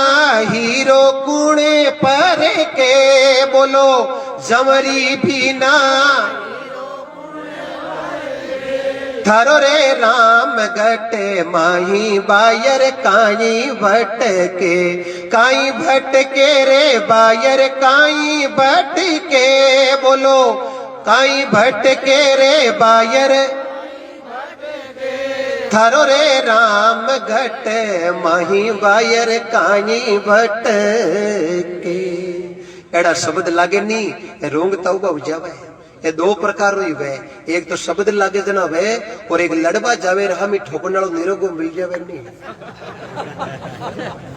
हीरो कुणे पर के, बोलो जमरी बिना थारो रे राम घटे माही बायर काई भटके, काई भटके रे बायर काई भटके, बोलो काई भटके रे बायर थारो रे राम घटे माही बायर काई भटके। एड़ा शब्द लागे नहीं रोंग तौबा उजावे। ये दो प्रकार हुई वे, एक तो शब्द लागे जना वे और एक लड़बा जावे रहा मी ठोकने वालों निरोगो मिल जावे नहीं।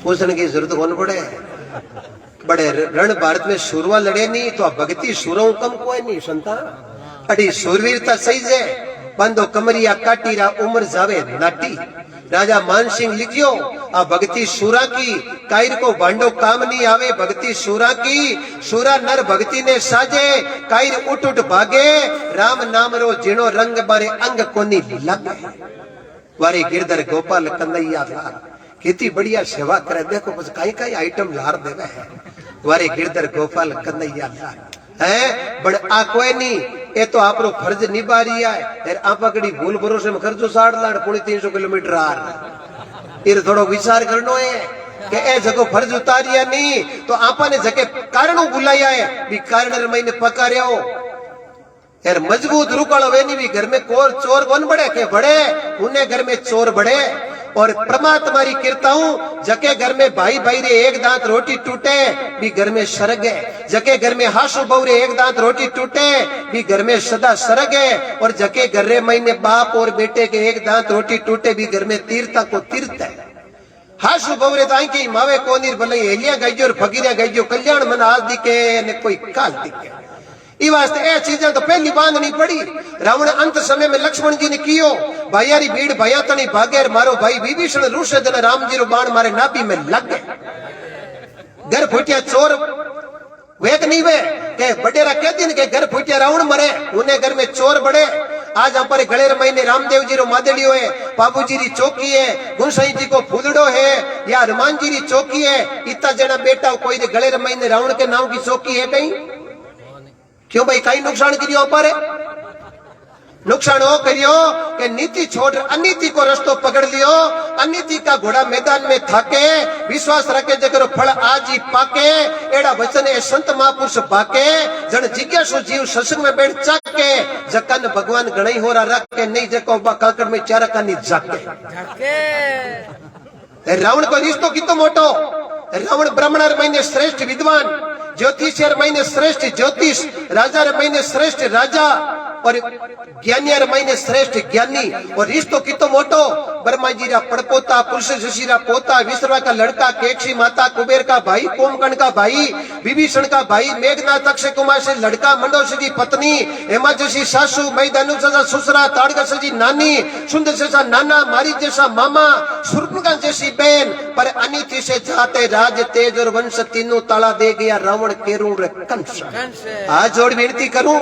पूछने की जरूरत कौन पड़े। बड़े रण भारत में सुरवा लड़े नहीं तो भक्ति सुरों कम कोई नहीं संता। अड़ी सुरवीरता सही जे बंदो कमरिया काटीरा उम्र जावे नाटी। राजा मानसिंह लिखियो आ भक्ति सूरा की कायर को भांडो काम नहीं आवे। भक्ति सूरा की सूरा नर भक्ति ने साजे कायर उठ उठ भागे। राम नाम रो जिनो रंग बारे अंग कोनी लगे। वारे गिरधर गोपाल कन्हैया लाल कितनी बढ़िया सेवा करे। देखो बस कई कई आइटम लार देवे है। वारे गिरधर गोपाल कन्हैया लाल है बड़ आ कोई नहीं। ये तो आप फर्ज निभा रही है। आप अगड़ी भूल भरोसे में खर्चो 60 लाख पुणे 300 किलोमीटर आ रहा। थोड़ो विचार करनो है कि ए जगो फर्ज उतारिया नहीं तो आपने जगह कारणों बुलाया है भी कारण महीने पकारिया हो यार मजबूत रुकालो वे नहीं भी घर में चोर बन बड़े के बड़े उन्हें घर में चोर बड़े। और परमात्मा री कीर्ता हूं जके घर में भाई भाई रे एक दांत रोटी टूटे भी घर में सरग है। जके घर में हासु बहू रे एक दांत रोटी टूटे भी घर में सदा सरग है। और जके घर रे महीने बाप और बेटे के एक दांत रोटी टूटे भी घर में तीर्था को तीर्थ है। हासु बहू रे ताई की मावे कोनीर भले हेलिया गईजो और फकीरिया गईजो कल्याण मन आज दिखे ने कोई काल दिखे। ई वास्ते ए चीजें तो पहली बांधनी पड़ी। रावण अंत समय में लक्ष्मण जी ने कियो भाईयारी भीड़ भैया तनी भागे मारो भाई विभीषण रूसे जन राम जी रो बाण मारे नाभि में लग गए। घर फुटिया चोर वेक नहीं वे के बडेरा कह दिन के घर फुटिया रावण मरे उन्हें घर में चोर बड़े। आज आप गले महीने रामदेव जी रो मादेड़ियो है, बाबू जी री चौकी है, गुंसाई जी को फूलड़ो है या हनुमान जी री चौकी है। इतना जना बेटा कोई गले महीने रावण के नाम की चौकी है कहीं क्यों भाई कई नुकसान करियो पर नुकसान हो करियो कि नीति छोड़ अनीति को रस्तो पकड़ लियो। अनीति का घोड़ा मैदान में थाके विश्वास रखे जगरो फल आज ही पाके। एड़ा वचन ए संत महापुरुष बाके जन जिज्ञासु जीव सत्संग में बैठ चाके जकन भगवान गणई होरा रख के नहीं जको काकड़ में चारा कानी जाके। रावण को रिश्तो कितो मोटो। रावण ब्राह्मण महीने श्रेष्ठ विद्वान, ज्योतिषर महीने श्रेष्ठ ज्योतिष, राजा महीने श्रेष्ठ राजा और ज्ञानी महीने श्रेष्ठ ज्ञानी। और रिश्तो कितो मोटो। ब्रह्मा जी रा पड़पोता, पुरुष ऋषि रा पोता, विश्वा का लड़का, केक्षी माता, कुबेर का भाई, कोमकर्ण का भाई, विभीषण का भाई, मेघनाथ अक्षय कुमार से लड़का, मंडोदरी की पत्नी, हेमा जैसी सासू, मई धनु जैसा ससुरा, ताड़का जैसी नानी, सुंदर जैसा नाना, मारी जैसा मामा, शूर्पणखा जैसी बहन। पर अनीति से जाते राज तेज और वंश तीनों ताला दे गया रावण केरू रे कंस। आज जोड़ विनती करूं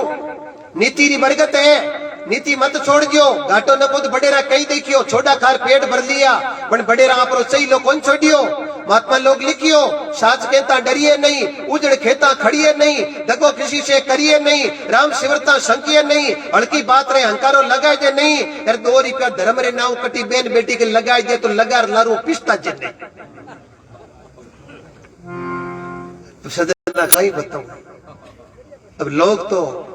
नीति री बरकत है। नीति मत छोड़ दियो। घाटो न बुद्ध बडेरा कई देखियो छोड़ा खार पेट भर लिया पण बडेरा आपरो सही लो कौन छोड़ियो। महात्मा लोग लिखियो साच कहता डरिए नहीं, उजड़ खेता खड़िए नहीं, दगो किसी से करिए नहीं, राम शिवरता संकिए नहीं, हल्की बात रे हंकारो लगाए दे नहीं। यार 2 रुपया धर्म रे नाव कटी बेन बेटी के लगाए दे तो लगा लारू पिस्ता जने सदना कहीं बताऊं। अब लोग तो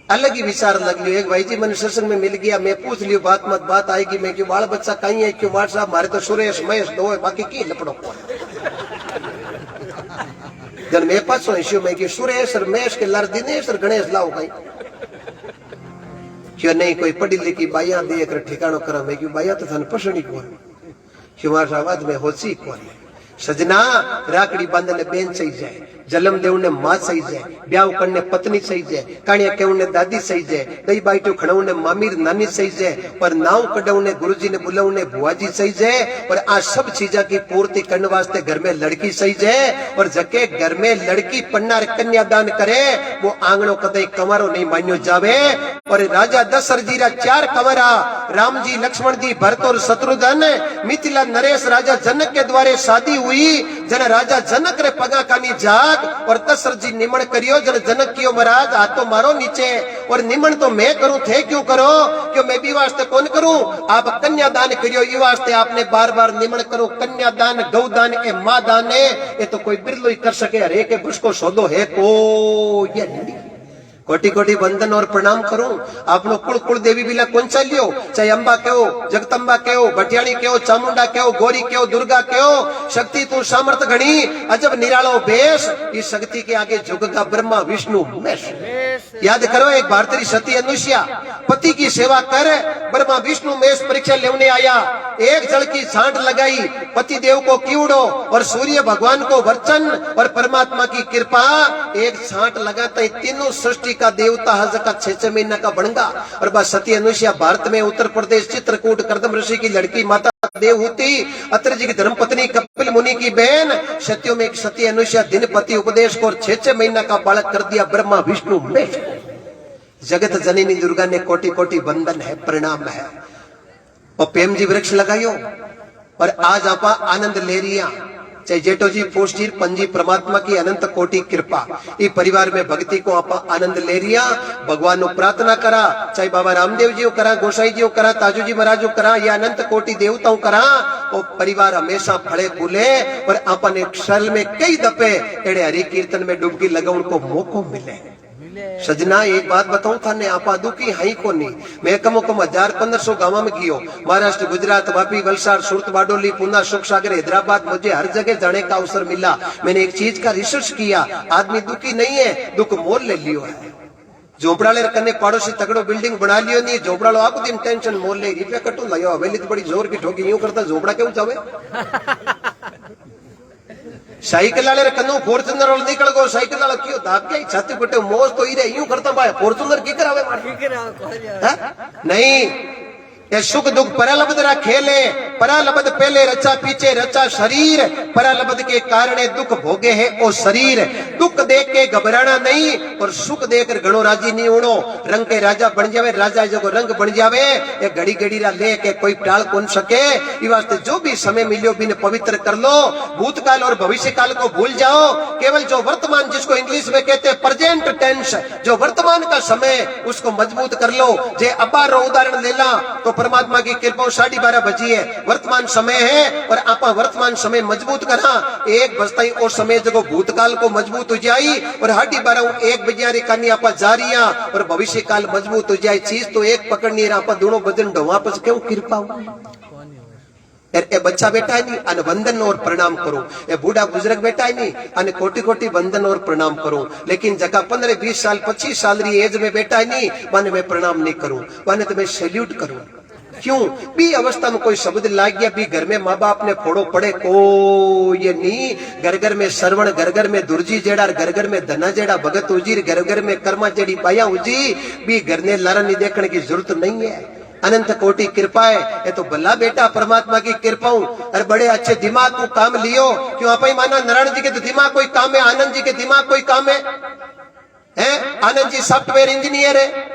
अलग ही विचार लग लियो। एक भाई जी मैंने सत्संग में मिल गया, मैं पूछ लियो बात मत बात आएगी। मैं क्यों बाल बच्चा कहीं है क्यों मार साहब मारे तो सुरेश महेश 2 है बाकी की लपड़ो जन मैं पास इश्यू में कि सुरेश और महेश के लार दिनेश और गणेश लाओ कहीं क्यों नहीं। कोई पढ़ी लिखी बाइया दे कर ठिकानो करा। मैं क्यों बाइया तो थाने पसंद ही कौन क्यों मार साहब में होशी कौन सजना राकड़ी बांधने बेन सही जाए। जलम देव ने मां सही है, ब्याह करने पत्नी सही है, काणिया केव ने दादी सही है, दही बाइटो खड़ाऊ ने मामीर नानी सही है, और नाव कडाऊ ने गुरुजी ने बुलाऊ ने बुआजी सही है। और आ सब चीजा की पूर्ति करने वास्ते घर में लड़की सही है। और जके घर में लड़की पन्नार कन्यादान करे वो आंगणो कदई कमरो नहीं मान्यो जावे। और राजा दशरथ जी रा 4 कमरा राम जी, लक्ष्मण जी, भरत और शत्रुघ्न, मिथिला नरेश राजा जनक के द्वारे शादी हुई। जन राजा जनक रे पगा कानी जाग और दशरथ जी निमण करियो। जन जनक कियो महाराज हाथ तो मारो नीचे, और निमण तो मैं करूं थे क्यों करो, क्यों मैं भी वास्ते कौन करूं, आप कन्यादान करियो ई वास्ते आपने बार बार निमण करो। कन्यादान गौदान ए मां दान है, ये तो कोई बिरलो ही कर सके, हरे के बुझको सौदो है को ये नहीं। कोटि कोटि वंदन और प्रणाम करूं। आपनो कुल कुल देवी बिला कौन सा लियो, चाहे अंबा कहो, जगदंबा कहो, भटियाणी कहो, चामुंडा कहो, गौरी कहो, दुर्गा कहो, शक्ति तू सामर्थ घणी, अजब निरालो बेश, इस शक्ति के आगे झुकेगा ब्रह्मा विष्णु महेश। याद करो एक भारतीय सती अनुसुईया पति की सेवा कर, ब्रह्मा विष्णु महेश परीक्षा लेने आया, एक जल की छांट लगाई, पति देव को कीवड़ो और सूर्य भगवान को वरचन और परमात्मा की कृपा, एक छांट लगाता ही तीनों सृष्टि का देवता हज का 6 महीना का बनगा। और बस सती अनुसुईया भारत में उत्तर प्रदेश चित्रकूट कर्दम ऋषि की लड़की माता देवहूति, अत्रि जी की धर्मपत्नी, कपिल मुनि की बहन, सतियों में एक सती अनुसुईया दिन पति उपदेश को 6 महीना का बालक कर दिया ब्रह्मा विष्णु महेश। जगत जननी दुर्गा ने कोटि कोटि वंदन है, प्रणाम है। और प्रेम जी वृक्ष लगायो और आज आपा आनंद ले रिया, चाहे जेठो जी पोस्ट जी पंजी परमात्मा की अनंत कोटि कृपा, ये परिवार में भक्ति को आप आनंद ले रिया। भगवान नो प्रार्थना करा, चाहे बाबा रामदेव जी करा, गोसाई जी करा, ताजू जी महाराज करा, या अनंत कोटि देवताओं करा, वो परिवार हमेशा फड़े फूले। और अपन एक साल में कई दफे एड़े हरि कीर्तन में डुबकी लगाने को मौको मिले। सजना एक बात बताऊं था ने आपा दुखी हई को नहीं, मैं कम 1000-1500 गांव में गियो, महाराष्ट्र, गुजरात, वापी, वलसाड़, सूरत, बारडोली, पुणे, सुख सागर, हैदराबाद, मुझे हर जगह जाने का अवसर मिला। मैंने एक चीज का रिसर्च किया, आदमी दुखी नहीं है, दुख मोल ले लियो है। झोपड़ा कने पड़ोसी तगड़ो बिल्डिंग बना लियो नहीं, झोपड़ा आको दिन टेंशन मोल ले रुपया कटू लायो, हवेली तो बड़ी जोर की ठोकी यूं करता, झोपड़ा क्यों जावे। साइकिल वाले कन्नो फॉर्च्यूनर वाले निकल गो, साइकिल वाला क्यों दाब गई छाती पटे मोज तो ही रे यूं करता भाई, फॉर्च्यूनर की करावे नहीं। ये सुख दुख परालब्ध रा खेले, परालब्ध पहले रचा पीछे रचा शरीर, परालब्ध के कारण दुख भोगे है ओ शरीर। दुख देख के घबराना नहीं और सुख देकर घणो राजी नहीं होनो। रंग के राजा बन जावे, राजा जो रंग बन जावे, ये घड़ी घड़ी रा ले के कोई टाल कौन सके। इस वास्ते जो भी समय मिलियो बिन पवित्र कर लो, भूतकाल और भविष्य काल को भूल जाओ, केवल जो वर्तमान, जिसको इंग्लिश में कहते हैं प्रेजेंट टेंस, जो वर्तमान का समय, उसको मजबूत कर लो। जे अपार उदाहरण ले ला तो परमात्मा की कृपा 12:30 बजी है, वर्तमान समय है, और आपा वर्तमान समय मजबूत करा। एक बजता और समय जगो भूतकाल को मजबूत हो जाई, और 12:30 1 बजे कानी आपा जारिया और भविष्य काल मजबूत हो जाए। चीज तो एक पकड़नी है, आपा दोनों बदन ढोवा पर क्यों कृपा ए बच्चा बेटा नहीं अन वंदन और प्रणाम करो, ए बूढ़ा बुजुर्ग बेटा नहीं अन कोटि कोटि वंदन और प्रणाम करो। लेकिन जगह 15-20 साल 25 साल री एज में बेटा नहीं, माने मैं प्रणाम नहीं करूं, माने तो मैं सैल्यूट करूं। क्यों भी अवस्था में कोई शब्द लाग गया, भी घर में माँ बाप ने फोड़ो पड़े को ये नहीं। घर घर में श्रवण, घर घर में दुर्जी जेड़ा, घर घर में धना जेड़ा भगत उजी, घर घर में कर्मा जेड़ी पाया उजी, भी घर ने लारा नहीं देखने की जरूरत नहीं है। अनंत कोटि कृपा है, ये तो भला बेटा परमात्मा की कृपा हूं। अरे बड़े अच्छे दिमाग को काम लियो, क्यों आप ही माना नारायण जी के तो दिमाग कोई काम है, आनंद जी के दिमाग कोई काम है, आनंद जी सॉफ्टवेयर इंजीनियर है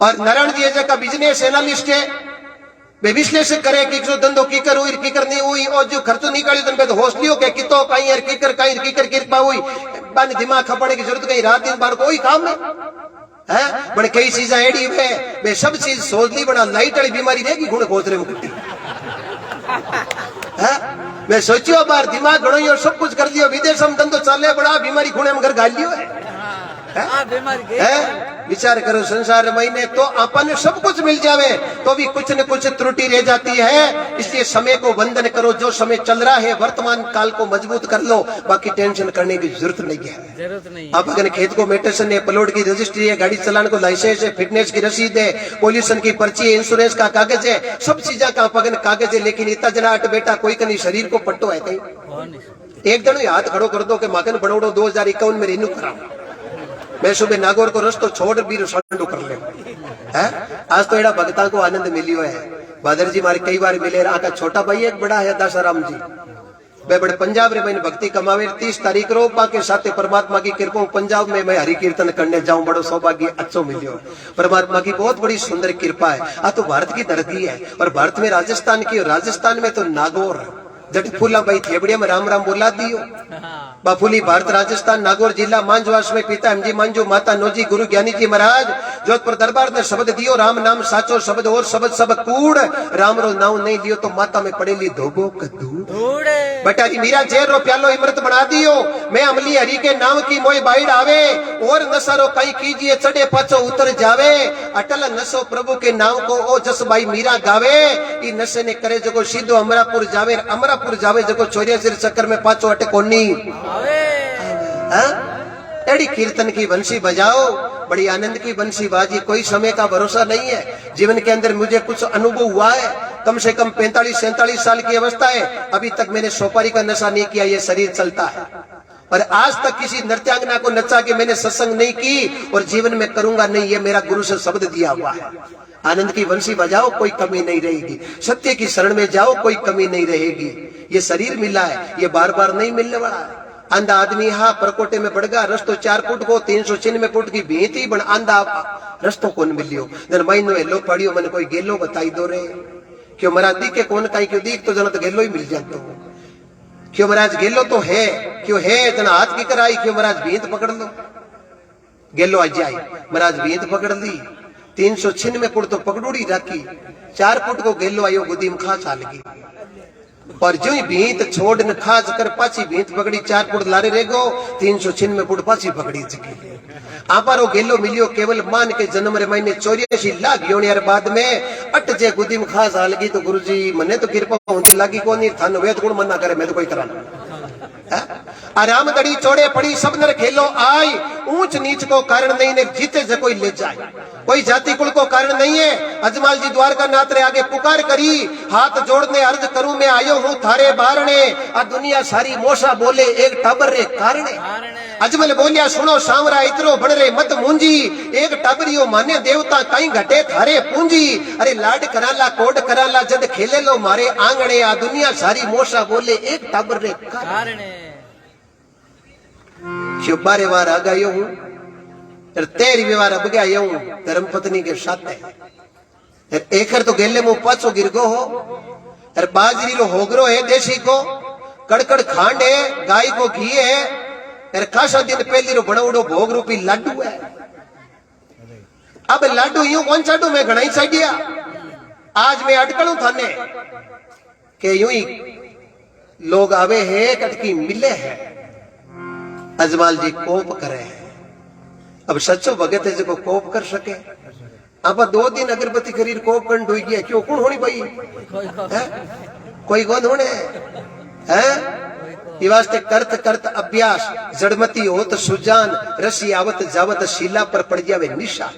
और नारायण जी जगह बिजनेस एनालिस्ट है। वे विश्लेषण करे कि जो धंधो कीकर हुई कीकर नहीं हुई, और जो खर्चो निकाली तो हौसलियों के कितो कहीं यार कीकर कहीं कीकर कृपा हुई, बाने दिमाग खपड़े की जरूरत कहीं, रात दिन बार कोई काम है बड़े कई चीजें एडी है, वे सब चीज सोच ली बना लाइट वाली बीमारी रहेगी गुण खोजरे में मैं सोचियो बार दिमाग घड़ो सब कुछ कर लियो, विदेश में धंधो चाले बड़ा बीमारी खुणे में घर गाल लियो है। विचार करो संसार महीने तो अपन सब कुछ मिल जावे तो भी कुछ न कुछ त्रुटि रह जाती है। इसलिए समय को वंदन करो, जो समय चल रहा है वर्तमान काल को मजबूत कर लो, बाकी टेंशन करने की जरूरत नहीं है। आप अगर खेत को मेटेशन है, प्लॉट की रजिस्ट्री है, गाड़ी चलाने को लाइसेंस है, फिटनेस की रसीद है, पोल्यूशन की पर्ची है, इंश्योरेंस का कागज है, सब चीजा का कागज है। लेकिन इतना जना बेटा कोई कहीं शरीर को पट्टो है कहीं एक जनो हाथ खड़ो कर दो कि माखन बनोड़ो 2051 में रिन्यू कराऊं, मैं सुबह नागौर को रस्तो छोड़ भी संडू कर ले है। आज तो एड़ा भगता को आनंद मिलियो है। बहादुर जी मारे कई बार मिले, आका छोटा भाई एक बड़ा है दासाराम जी, वे बड़े पंजाब रे मैंने भक्ति कमावे 30 तारीख रो पाके साथे परमात्मा की कृपा पंजाब में मैं हरि कीर्तन करने जाऊं, बड़ो सौभाग्य अच्छो मिलियो। परमात्मा की बहुत बड़ी सुंदर कृपा है। आ तो भारत की धरती है और भारत में राजस्थान की, और राजस्थान में तो नागौर जट फूला भाई थेबड़िया में राम राम बोला दियो। बाफुली भारत राजस्थान नागौर जिला मांझवास में पिता एमजी मांझू माता नोजी गुरु ज्ञानी जी महाराज जोधपुर दरबार ने शब्द दियो, राम नाम साचो शब्द और शब्द सब कूड़, राम रो नाम नहीं लियो तो माता में पड़ेली धोबो कदूड़। बटारी मीरा जेर रो प्यालो इमृत बना दियो, मैं अमली हरि के नाम की मोय बाइड आवे, और नशा कई कीजिए चढ़े पाछो उतर जावे, अटल नशो प्रभु के नाम को ओ जस बाई मीरा गावे, ई नशे ने करे जको सीधो अमरापुर जावे, अमरापुर जावे जको चोरिया सिर चक्कर में पाछो अटे कोनी। एड़ी कीर्तन की बंसी बजाओ, बड़ी आनंद की बंसी बाजी, कोई समय का भरोसा नहीं है। जीवन के अंदर मुझे कुछ अनुभव हुआ है, कम से कम 45-47 साल की अवस्था है, अभी तक मैंने सोपारी का नशा नहीं किया, ये शरीर चलता है। और आज तक किसी नृत्यांगना को नचा के मैंने सत्संग नहीं की, और जीवन में करूंगा नहीं, ये मेरा गुरु से शब्द दिया हुआ है। आनंद की बंसी बजाओ, कोई कमी नहीं रहेगी। सत्य की शरण में जाओ, कोई कमी नहीं रहेगी। ये शरीर मिला है, ये बार बार नहीं मिलने वाला है। आंधा आदमी हा परकोटे में बढ़ गया, रस्तो 4 फुट को 396 फुट की भींती बन आंधा रस्तो कौन मिलियो। जन महीनो हेलो पड़ियो, मैंने कोई गेलो बताई दो रे, क्यों महाराज दी के कौन कहीं क्यों दीख तो जना तो गेलो ही मिल जातो, क्यों महाराज गेलो तो है, क्यों है जना हाथ की कराई, क्यों महाराज भींत पकड़ लो, गेलो आ जाए। महाराज भींत पकड़ ली, 396 फुट तो पकड़ूड़ी रखी, 4 फुट को गेलो आयो गुदी में खा चाल गई, और जो ही भींत छोड़ न खास कर पाची भींत पकड़ी, 4 फुट लारे रेगो 396 फुट पाची पकड़ी चुकी। आपारो गेलो मिलियो केवल मान के जन्म रे महीने 84 लाख योनियार बाद में अट जे गुदी में खास आ लगी तो गुरुजी मने तो कृपा होती लागी कोनी, थान वेद गुण मना करे, मैं तो कोई कराना आराम दड़ी चौड़े पड़ी सब नर खेलो आई, ऊंच नीच को कारण नहीं ने जीते जे कोई ले जाए, कोई जाति कुल को कारण नहीं है। अजमाल जी द्वारका नाथ रे आगे पुकार करी, हाथ जोड़ने अर्ज करूं मैं आयो हूं थारे बारणे, आ दुनिया सारी मोसा बोले एक टाबर रे कारणे। अजमल बोलिया सुनो सांवरा इतरो बन रे मत मुंजी, एक टाबरियो माने देवता कहीं घटे थारे पूंजी, अरे लाड कराला कोड कराला जद खेले लो मारे आंगणे, आ दुनिया सारी मोसा बोले एक टाबर रे कारणे। क्यों बारे बार आ गयो हूं, 13वीं बार अब गया हूं धर्म पत्नी के साथ, एकर तो गेले मुंह पाछो गिर गो हो, अरे बाजरी रो होगरो है देसी को, कड़कड़ खांड है, गाय को घी है, अरे खासा दिन पहली रो बनवड़ो भोग रूपी लाडू है। अब लाडू यूं कौन चाडू मैं घना ही चाडिया, आज मैं अटकलू थाने के यूं ही लोग आवे है कटकी मिले है। अजमाल जी कोप करे है, अब सच्चो भगत है जो कोप कर सके। आप 2 दिन अगरबत्ती खरीद कोप कर डोई गया, क्यों कौन होनी भाई कोई कौन होने है। वास्ते करत करत अभ्यास जड़मती होत सुजान, रसी आवत जावत शीला पर पड़ जावे निशा,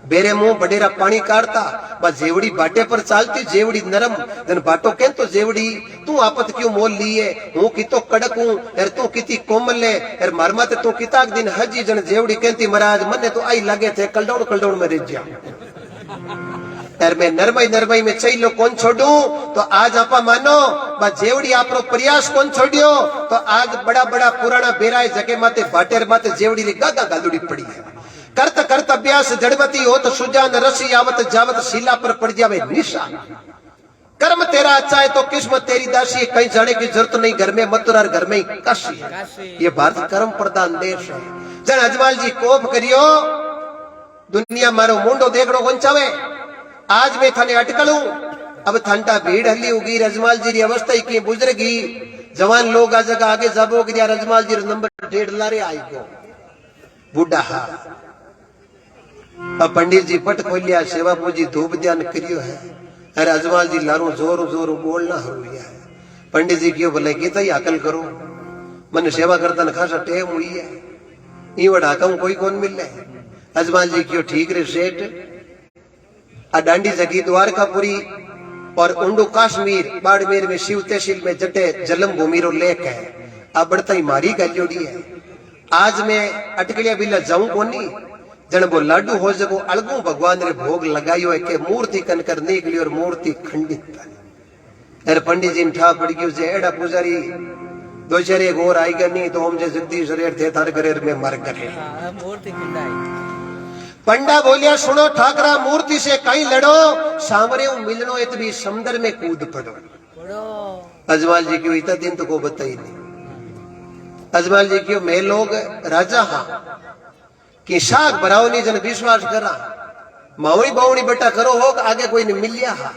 बेरे मुंह बडेरा पानी काढ़ता, बा जेवड़ी बाटे पर चालती जेवड़ी नरम, जन बाटो के तो जेवड़ी तू आपत क्यों मोल लिए, हूं कितो कड़क हूं एर तू किती कोमल है, एर मारमाते तू किताक दिन हजी, जन जेवड़ी कहती महाराज मने तो आई लगे थे कलडौड़ कलडौड़ में रिझ जा, एर मैं नरमई नरमई में चईलो कौन छोड़ू, तो आज आपा मानो बा जेवड़ी आपरो प्रयास कौन छोड़ियो, तो आज बड़ा बड़ा पुराना बेराय जगे माते बाटेर माते जेवड़ी री गागा गालुड़ी पड़ी है। करत करत अभ्यास जड़मती हो तो सुजान, रसी आवत जावत शीला पर पड़ जावे निशा, कर्म तेरा अच्छा है तो किस्मत तेरी दासी, कहीं जाने की जरूरत नहीं, घर में मथुरा और घर में ही काशी। ये भारत कर्म प्रधान देश है। जन अजमाल जी कोप करियो, दुनिया मारो मुंडो देखड़ो कौन चावे, आज मैं थाने अटकलू, अब ठंडा भीड़ हली होगी, रजमाल जी की अवस्था की गुजरेगी, जवान लोग आ जगह आगे जाबो कि रजमाल जी नंबर 1.5 लारे आएगो बूढ़ा। हा अब पंडित जी पट खोलिया, सेवा पूजी धूप ध्यान करियो है, अरे अजमाल जी लारू जोर जोर बोलना हरुया है। पंडित जी क्यों बोले कि तई अकल करो, मन सेवा करता न खासा टेम हुई है, ई वड़ा कहूं कोई कौन मिल रहे। अजमाल जी क्यों ठीक रे सेठ, आ डांडी जगी द्वारकापुरी और उंडू कश्मीर बाड़मेर में शिव तहसील में जटे जलम भूमि रो लेक है, आ बढ़ता ही मारी गलियोड़ी है। आज मैं अटकलिया बिला जाऊं कोनी जन वो लाडू हो जगो अलगू भगवान रे भोग लगायो है के मूर्ति कनकर निकली और मूर्ति खंडित अरे पंडित जी ठा पड़ गयो जे एड़ा पुजारी दो चार एक और आएगा नहीं तो हम जे जगदीश रेर थे थार गरेर में मर गए। मूर्ति खिंडाई पंडा बोलिया सुनो ठाकरा मूर्ति से कहीं लड़ो सामरे मिलनो इतनी समुद्र में कूद पड़ो। अजमाल जी क्यों इतना दिन तो को बताई नहीं। अजमाल जी क्यों मैं लोग राजा हाँ कि शाक भराओ नहीं जन विश्वास करा मावणी बावणी बेटा करो हो आगे कोई नहीं मिलिया हा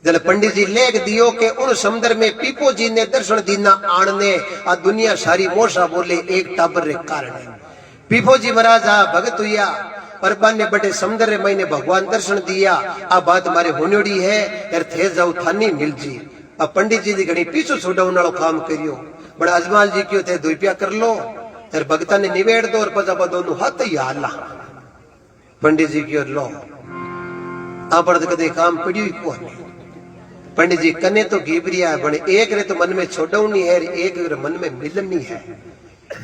जन पंडित जी लेख दियो के उन समुद्र में पीपो जी ने दर्शन दीना आणने आ दुनिया सारी मोशा बोले एक टाबर रे कारण पीपो जी महाराज आ भगत हुआ परबा ने बड़े समुद्र मैंने भगवान दर्शन दिया आ बात मारे होनेड़ी है यार थे जाऊ थानी मिल जी अब पंडित जी घड़ी पीछू छोड़ाने वालों काम करियो बड़ा अजमाल जी क्यों थे दुपया कर लो यार भगता ने निवेड़ दो और पजाबा दोनों हाथ ही हाला पंडित जी की लो आप कदे काम पड़ी हुई कौन पंडित जी कने तो घीबरिया है बने एक रे तो मन में छोड़नी है एक रे मन में मिलनी है।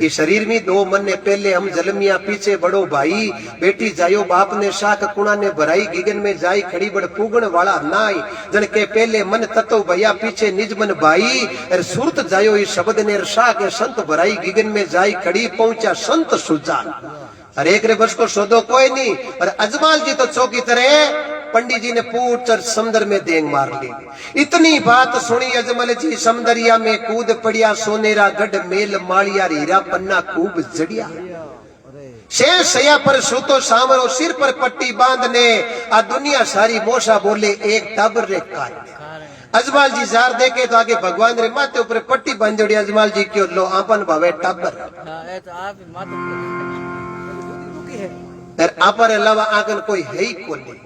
इस शरीर में दो मन ने पहले हम जलमिया पीछे बड़ो भाई बेटी जायो बाप ने शाख कुणा ने भराई गिगन में जाई खड़ी बड़ पूगण वाला नाई जन के पहले मन तत्व भैया पीछे निज मन भाई अरे सुरत जायो इस शब्द ने शाह के संत भराई गिगन में जाई खड़ी पहुंचा संत सुजान। अरे एक रे बस को सोदो कोई नहीं और अजमाल जी तो चौकी तरह पंडित जी ने पूछकर समुद्र में देंग मार ली। इतनी बात सुनी अजमल जी समुदरिया में कूद पड़िया सोनेरा गढ़ मेल मालिया हीरा पन्ना खूब जड़िया शेष सया पर सूतो सामरो सिर पर पट्टी बांधने आ दुनिया सारी मोशा बोले एक टाबर रे कार अजमाल जी जार देखे तो आगे भगवान रे माथे ऊपर पट्टी बांधड़ी अजमाल जी क्यों लो आपन भावे टाबर आपर अलावा आगन कोई है ही कोई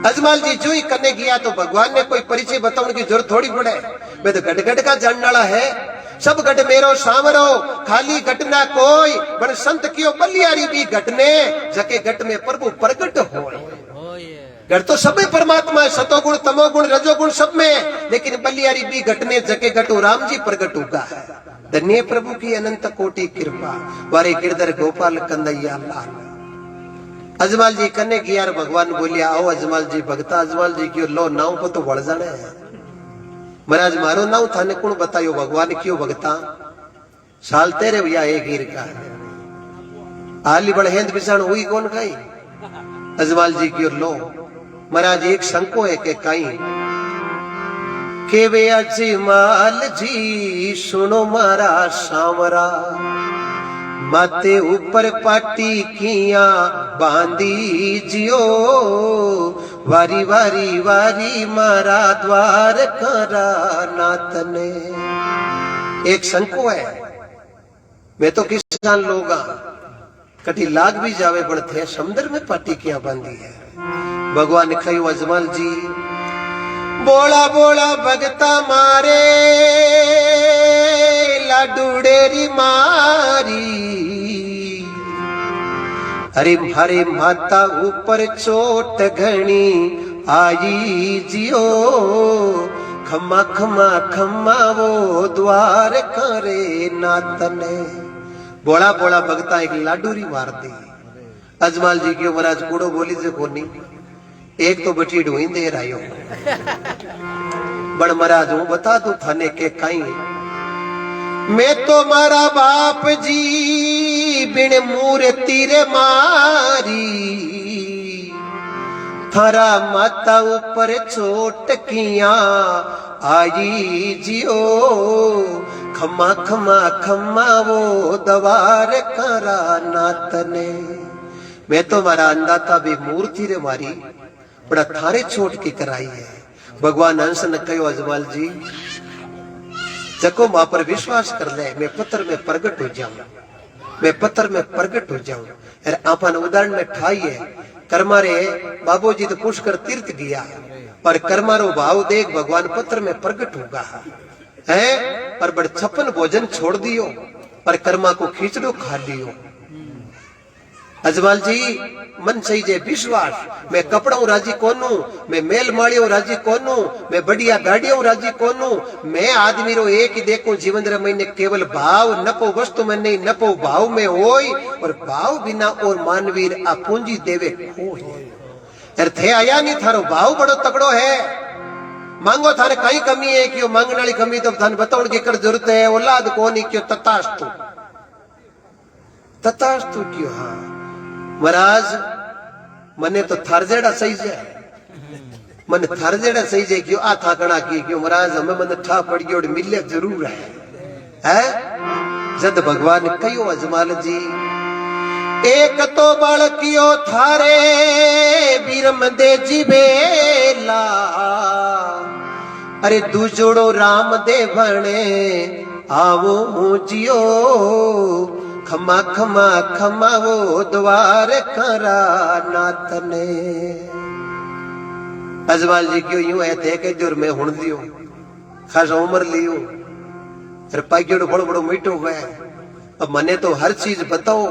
अजमाल जी जो ही करने गया तो भगवान ने कोई परिचय बताने की जरूरत थोड़ी पड़े मैं तो गट गट का जानने वाला है सब गट मेरो सामरो खाली घटना कोई बन संत क्यों बलियारी भी घटने जके घट में प्रभु प्रकट हो घर तो सब में परमात्मा है सतोगुण तमोगुण रजोगुण सब में लेकिन बलियारी भी घटने जके घटो राम जी प्रकट होगा है धन्य प्रभु की अनंत कोटि कृपा वारे गिरधर गोपाल कंदैया लाल। अजमाल जी कन्ने की यार भगवान बोलिया आओ अजमाल जी भगता अजमाल जी क्यों लो नाव को तो बढ़ जाने है महाराज मारो नाव थाने कौन बतायो भगवान क्यों भगता साल तेरे भैया एक हीर का आली बड़हेंद बिसाण हुई कौन खाई अजमाल जी क्यों लो महाराज एक शंको है के कई के वे अजमाल जी सुनो मारा सामरा माते ऊपर पाटी किया बांधी जियो वारी वारी वारी मारा द्वार करा नातने। एक शंको है मैं तो किसान लोग कटी लाग भी जावे पड़ते समुद्र में पाटी किया बांधी है भगवान कहो अजमाल जी बोला बोला भगता मारे लाडूडेरी मारी अरे हरे माता ऊपर चोट घनी आई जियो खम्मा खम्मा खम्मा वो द्वार करे नातने। बोला बोला भगता एक लाडूरी मार दी अजमाल जी क्यों महाराज कूड़ो बोली से कोनी एक तो बटी ढूंढ दे रहा बड़ महाराज हूं बता दू थाने के कई मैं तो मारा बाप जी बिन मूर्ति रे मारी थारा माता ऊपर चोट किया आई जियो खम्मा खम्मा खम्मा वो दवार करा नातने। मैं तो मारा अंदाता भी मूर्ति रे मारी बड़ा थारे छोट की कराई है भगवान हंस न कहो अजमाल जी जको मां पर विश्वास कर ले मैं पत्थर में प्रकट हो जाऊं मैं पत्थर में प्रकट हो जाऊं। अरे आपन उदाहरण में ठाई है कर्मारे बाबू जी तो पुष्कर तीर्थ गया और कर्मारो भाव देख भगवान पत्थर में प्रकट होगा है और बड़ 56 भोजन छोड़ दियो पर कर्मा को खींचड़ो खा लियो अजमाल जी मन सही जे विश्वास मैं कपड़ों राजी कोनू मैं मेल माड़ियों राजी कोनू मैं बढ़िया गाड़ियों राजी कोनू मैं आदमी रो एक ही देखूं जीवन रे महीने केवल भाव नपो वस्तु में नहीं नपो भाव में होय और भाव बिना और मानवीर आ पूंजी देवे खोय यार थे आया नहीं थारो भाव बड़ो तगड़ो है मांगो थारे कई कमी है क्यों मांगने वाली कमी तो थाने बताओ की कर जरूरत है औलाद कोनी क्यों ततास्तु क्यों हाँ महाराज मने तो थार जेड़ा सही जाए मन थार जेड़ा सही जाए क्यों आ थाकड़ा की क्यों महाराज हमें मन ठा पड़ गयो मिले जरूर है जद भगवान ने कहो अजमाल जी एक तो बालकियो थारे वीरम दे जीवेला अरे दूजोड़ो राम दे बने आवो जियो खमा खमा खमा वो द्वार खरा नाथ ने अजमाल जी क्यों यूं है थे के जोर में हुण दियो खास उम्र लियो फिर पाइयोड़ बड़ो बड़ो मीठो हुआ अब मने तो हर चीज बताओ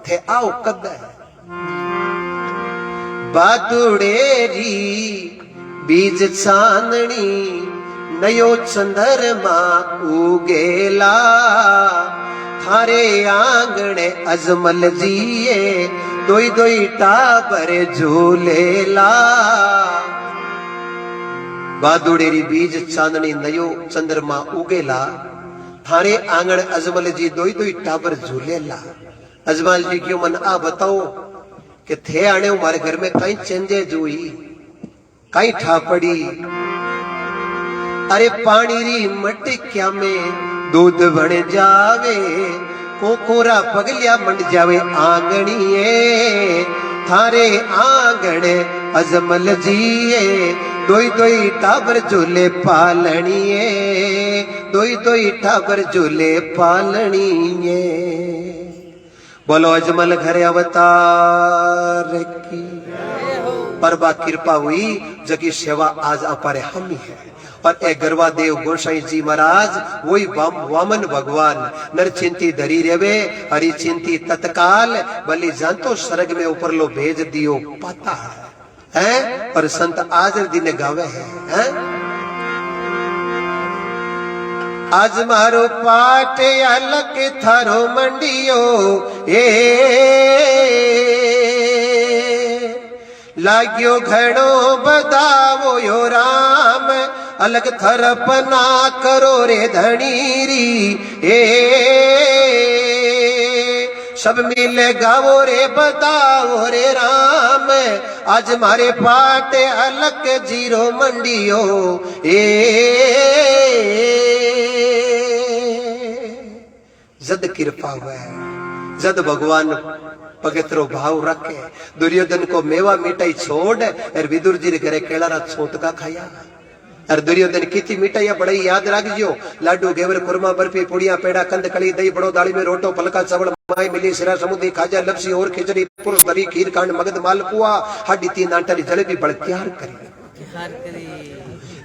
थे आओ कद बादुड़ेरी बीज चांदनी नयो चंद्रमा उगेला थारे आंगणे अजमल जीए दोई दोई टाबर झूलेला बादुड़ेरी बीज चांदनी नयो चंद्रमा उगेला थारे आंगण अजमल जी दोई दोई टाबर झूलेला अजमल जी क्यों मन आ बताओ कि थे आने हमारे घर में कहीं चेंजेज हुई कहीं ठापड़ी अरे पानी री मटिक्या में दूध बन जावे कोकोरा पगलिया मंड जावे आंगणिए थारे आंगण अजमल जीए दोई दोई टाबर झूले पालनिए दोई दोई टाबर झूले पालनिए बोलो अजमल घरे अवतार की परबा कृपा हुई जकी सेवा आज अपारे हम ही है और ए गरवा देव गोसाई जी महाराज वही वामन भगवान नर चिंती धरी रेवे हरि चिंती तत्काल बलि जानतो स्वर्ग में ऊपर लो भेज दियो पता है और संत आज दिन गावे है आज मारो पाट अलग थारो मंडियो लाग्यो घड़ो बदावो यो राम अलग थरपना करो रे धनीरी सब मिले गावो रे बताओ रे राम आज मारे पाटे अलग जीरो मंडियो जद कृपा हुआ जद भगवान पवित्रो भाव रखे दुर्योधन को मेवा मिठाई छोड़ और विदुर जी घरे केला छोटका खाया और दुर्योधन कितनी मिठाइया बड़ाई याद रखियो लाडू घेवर खुरमा बर्फी पुड़िया पेड़ा कंद कली दही बड़ो दाली में रोटो पलका चावल माई मिली सिरा समुद्री खाजा लपसी और खिचड़ी पुरुष दरी खीर कांड मगध मालपुआ हड्डी तीन आंटा जलेबी बड़ तैयार करी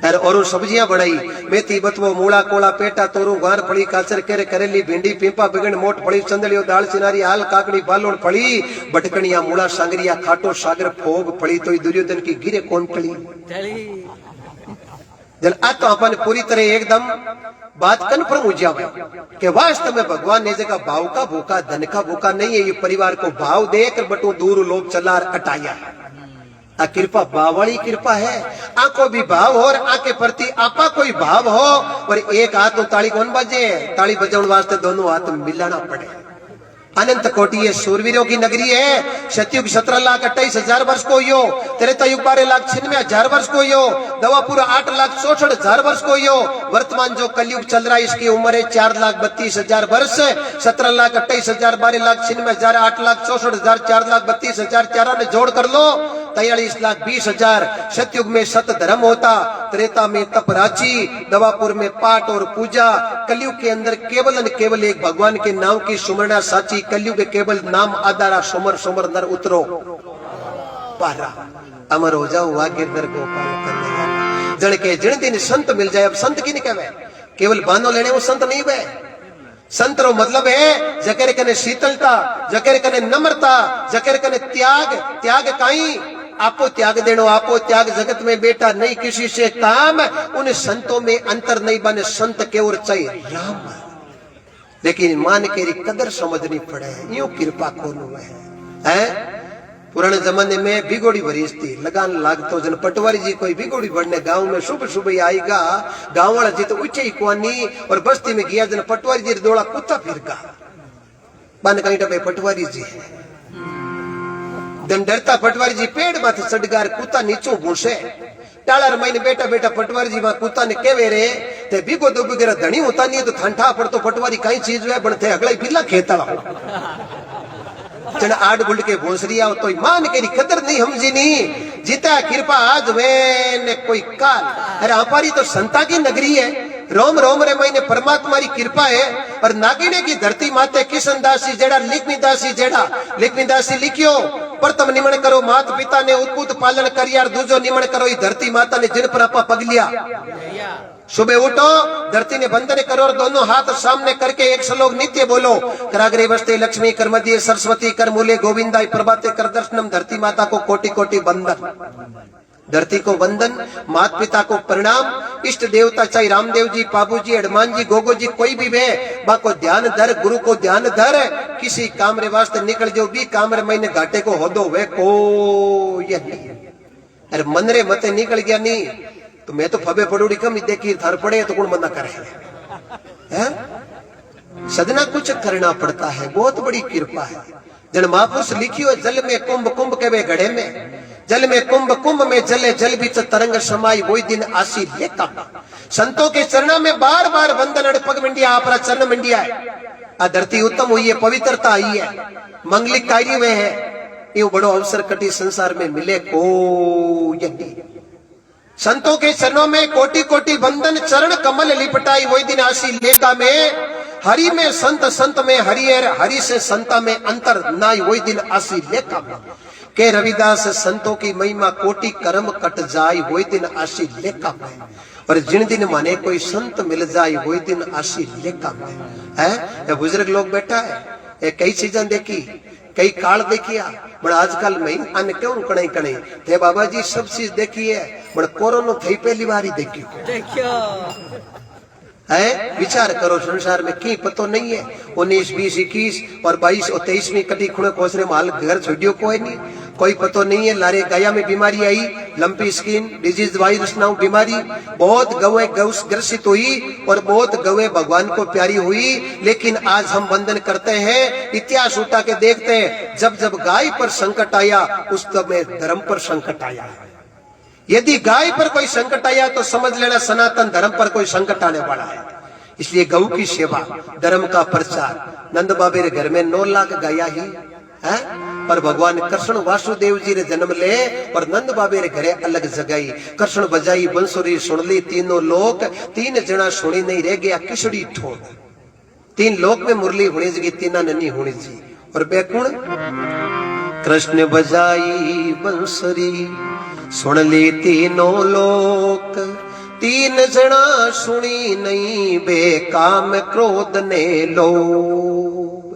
और सब्जियां बढ़ाई मेथी बतवो मूला कोला पेटा तोरू गार फड़ी काचर केरे करेली भिंडी पिंपा बिगड़ मोट फड़ी चंदलियो दाल चिनारी हाल काकड़ी बालोड़ फड़ी बटकनिया मूला सांगरिया खाटो सागर फोग फड़ी तो दुर्योधन की गिरे कौन फड़ी जल आ तो अपन पूरी तरह एकदम बात कन्फर्म हो जावे कि वास्तव में भगवान ने जगह भाव का भूखा धन का भूखा नहीं है ये परिवार को भाव देकर बटो दूर लोग चला अटाया आ कृपा बावड़ी कृपा है आको भी भाव हो और आके प्रति आपा कोई भाव हो और एक हाथ तो ताली कौन बजे ताली बजाने वास्ते दोनों हाथ मिलाना पड़े अनंत कोटि ये सूरवीरों की नगरी है सतयुग 17,28,000 वर्ष को यो त्रेता युग 12,96,000 वर्ष को यो दवापुर 8,64,000 वर्ष को यो वर्तमान जो कलयुग चल रहा है इसकी उम्र है 4,32,000 वर्ष 17,28,000 12,96,000 8,64,000 4,32,000 चारा ने जोड़ कर लो 43,20,000 सतयुग में सत धर्म होता त्रेता में तप राची दवापुर में पाठ और पूजा कलयुग के अंदर केवल एक भगवान के नाम की सुमरना साची कलयुग केवल नाम आधारा सुमर सुमर नर उतरो पारा अमर हो जाओ वाग्य नर गोपाल कन्हैया जन के जिन दिन संत मिल जाए अब संत की नहीं कहे केवल बानो लेने वो संत नहीं वे संत रो मतलब है जकेरे कने शीतलता, जकेरे कने नम्रता, जकेरे कने त्याग। त्याग काई आपो त्याग देनो, आपो त्याग जगत में बेटा नहीं किसी से काम। उन संतों में अंतर नहीं बने, संत केवल चाहिए राम। लेकिन मान के कदर समझनी पड़े, यूं कृपा कोनु है। पुराने जमाने में बिगोड़ी भरीज थी, लगान लागतो जन पटवारी जी कोई बिगोड़ी भरने गांव में सुबह सुबह आएगा, गांव वाला जी तो ऊंचे ही कुआनी और बस्ती में गया जन पटवारी जी दौड़ा कुत्ता फिर का बन कहीं टपे पटवारी जी जन डरता पटवारी जी पेड़ माथे चढ़गार कुत्ता नीचो भूसे टालर महीने बेटा बेटा पटवारी जी वहां कुत्ता ने केवे रे ते बिगो दो बिगेरा धनी होता नहीं तो ठंडा पड़तो पटवारी कई चीज है बनते अगला ही पिला खेता जन आड बुल्ड के भोसरी आओ तो मान के कदर नहीं हमजी नहीं जीता कृपा आज वे ने कोई काल। अरे हमारी तो संता की नगरी है, रोम रोम रे महीने परमात्मा की कृपा है। और नागिने की धरती माते किशन दासी जेड़ा लिखनी दासी लिखियो प्रथम निमण करो मात पिता ने उत्पुत पालन करियार, दूजो निमण करो ई धरती माता ने जिन पर आपा पगलिया। सुबह उठो धरती ने बंधन करो और दोनों हाथ सामने करके एक श्लोक नित्य बोलो। कराग्रे वस्ते लक्ष्मी कर मध्य सरस्वती कर मूले गोविंदाई प्रभाते कर दर्शनम। धरती माता को कोटि कोटि बंदन, धरती को वंदन, माता पिता को प्रणाम, इष्ट देवता चाहे रामदेव जी, बाबू जी, हनुमान जी, गोगो जी कोई भी वे बा को ध्यान धर, गुरु को ध्यान धर। किसी काम रे वास्ते निकल जो भी काम रे महीने घाटे को हो दो वे को ये नहीं। अरे मन रे मते निकल गया नहीं तो मैं तो फबे पड़ोड़ी कम देखी थर पड़े तो कौन मना करे है? सदना कुछ करना पड़ता है, बहुत बड़ी कृपा है। जन महापुरुष लिखियो जल में कुंभ कुंभ के वे घड़े में, जल में कुंभ कुंभ में जले जल बीच तरंग समाई वही दिन आसी लेता। संतों के चरणों में बार बार वंदन अड़पग मंडिया आपरा चरण मंडिया है। आ धरती उत्तम हुई है, पवित्रता आई है, मंगलिक कार्य में है। ये बड़ो अवसर कटी संसार में मिले को यही। संतों के चरणों में कोटि कोटि बंधन चरण कमल लिपटाई वही दिन आसी लेता में। हरि में संत, संत में हरि, हरि से संता में अंतर नाई वही दिन आसी लेता में। के रविदास संतों की महिमा कोटि कर्म कट जाय वही दिन आसी लेता में। और जिन दिन माने कोई संत मिल जाए वही दिन आसी लेता में है। ये बुजुर्ग लोग बैठा है, ये कई चीजें देखी, कई काल देखिया, बड़ा आजकल में अन क्यों कणे कणे थे बाबा जी सब चीज देखी है, बड़ा कोरोना थई पहली बार ही देखियो है। विचार करो संसार में की पतो नहीं है। 19, 20, 21 और 22 और 23 में कटी खुणे कोसरे माल घर छोड़ियो कोई नहीं, कोई पतो नहीं है। लारे गया में बीमारी आई, लंपी स्किन डिजीज वायरस नाउ बीमारी, बहुत गवे ग्रसित हुई और बहुत गवे भगवान को प्यारी हुई। लेकिन आज हम वंदन करते हैं, इतिहास उठा के देखते हैं, जब जब गाय पर संकट आया उस समय धर्म पर संकट आया। यदि गाय पर कोई संकट आया तो समझ लेना सनातन धर्म पर कोई संकट आने वाला है। इसलिए गौ की सेवा, धर्म का प्रचार। नंद बाबे रे घर में 9 लाख गाया ही है, पर भगवान कृष्ण वासुदेव जी रे जन्म ले और नंद बाबे रे घरे अलग जगाई। कृष्ण बजाई बंसुरी सुन ली तीनों लोक, 3 जना सुनी नहीं रह गया किसड़ी ठोक। 3 लोक में मुरली होनी जी, 3 ननी होनी जी। और बेकुण कृष्ण बजाई बंसुरी सुन ली तीनों लोक, 3 जना सुनी नहीं बे काम क्रोध ने लोभ।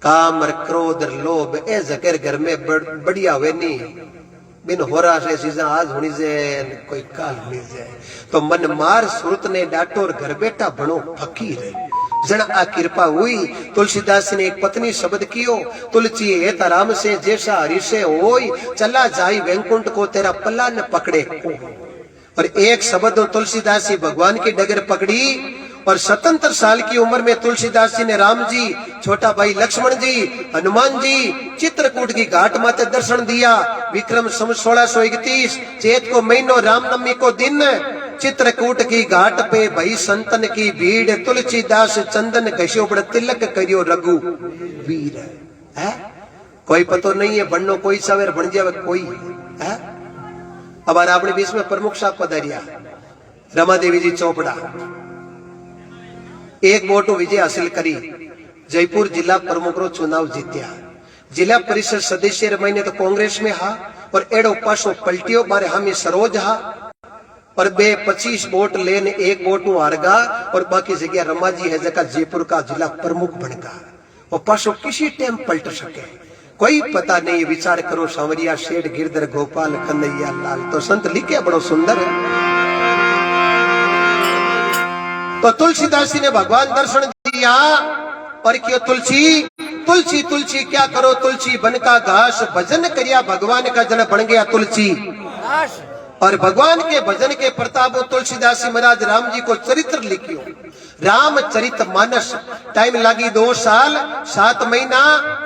काम और क्रोध लोभ ए जकर घर में बढ़िया हुए नहीं बिन हो रहा से चीजें आज होनी से कोई काल होनी से तो मन मार सुरत ने डांटो और घर बैठा बनो फकीर। जन आ कृपा हुई। तुलसीदास ने एक पत्नी शब्द कियो, तुलसी हे राम से जैसा हरि से होई, चला जाई वैकुंठ को तेरा पल्ला न पकड़े को। और एक शब्द तुलसीदास जी भगवान की डगर पकड़ी और 77 साल की उम्र में तुलसीदास जी ने राम जी, छोटा भाई लक्ष्मण जी, हनुमान जी चित्रकूट की घाट माते दर्शन दिया। विक्रम संवत 1631 चैत को महीनो रामनवमी को दिन चित्रकूट की घाट पे भई संतन की भीड़, तुलसीदास चंदन घस्यो बड़ तिलक करियो रघु वीर है। कोई पतो नहीं है बननो कोई सवेर बन जावे कोई है। अब अपने बीच में प्रमुख साहब पधारिया रमा देवी जी चोपड़ा, एक मोटो विजय हासिल करी, जयपुर जिला प्रमुख रो चुनाव जीत्या। जिला परिषद सदस्य महीने तो कांग्रेस में हा और एड़ो पासो पलटियो बारे हमें सरोज हा और बे 25 वोट लेने एक वोट नु हारगा और बाकी जगह रमाजी है जगह जयपुर का जिला प्रमुख बनगा और पासो किसी टाइम पलट सके कोई पता नहीं। विचार करो सांवरिया शेठ गिरधर गोपाल कन्हैया लाल तो संत लिखे बड़ो सुंदर है। तो तुलसीदास जी ने भगवान दर्शन दिया और क्यों तुलसी तुलसी तुलसी क्या करो तुलसी बन का घास भजन करिया भगवान का जन बन गया तुलसी। और भगवान के भजन के प्रताप तुलसीदास जी महाराज राम जी को चरित्र लिखियो रामचरित मानस। टाइम लगी 2 साल 7 महीना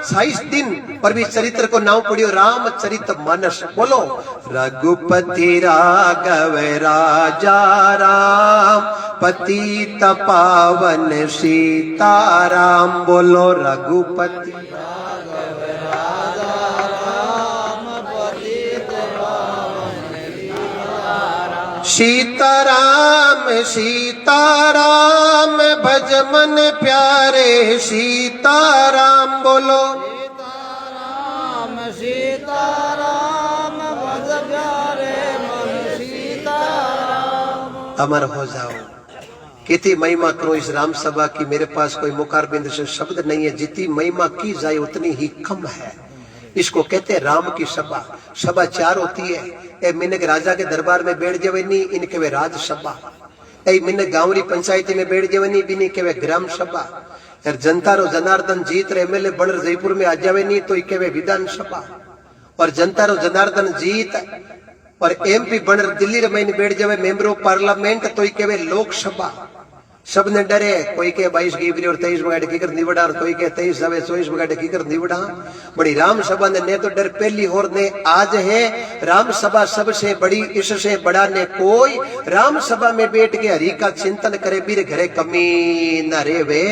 27 दिन पर भी चरित्र को नाम पड़ियो रामचरित मानस। बोलो रघुपति राघव राजा राम पतित पावन सीताराम। बोलो रघुपति सीताराम सीताराम भज मन प्यारे सीताराम। बोलो सीताराम सीताराम भज प्यारे मन सीताराम। अमर हो जाओ। कितनी महिमा करो इस राम सभा की। मेरे पास कोई मुखारबिंद से शब्द नहीं है। जितनी महिमा की जाए उतनी ही कम है। इसको कहते हैं राम की सभा। सभा 4 होती है। ए मिनक राजा के दरबार में बैठ जावे इनके वे राज सभा। ए मिनक गांवरी पंचायती में बैठ जावे बिनी के वे ग्राम सभा। यार जनता रो जनार्दन जीत रे एमएलए बन जयपुर में आ जावे नहीं तो इके वे विधान सभा। और जनता रो जनार्दन जीत और एमपी बन दिल्ली रे में बैठ जावे मेंबर ऑफ पार्लियामेंट तो इके वे लोकसभा। सब ने डरे कोई के 22 की और 23 बगाड़े की कर निवड़ा और कोई के 23 सवे 24 बगाड़े की कर निवड़ा। बड़ी राम सभा ने तो डर पहली और ने आज है राम सभा सबसे बड़ी इससे बड़ा ने कोई। राम सभा में बैठ के हरि का चिंतन करे बीर घरे कमी न रे वे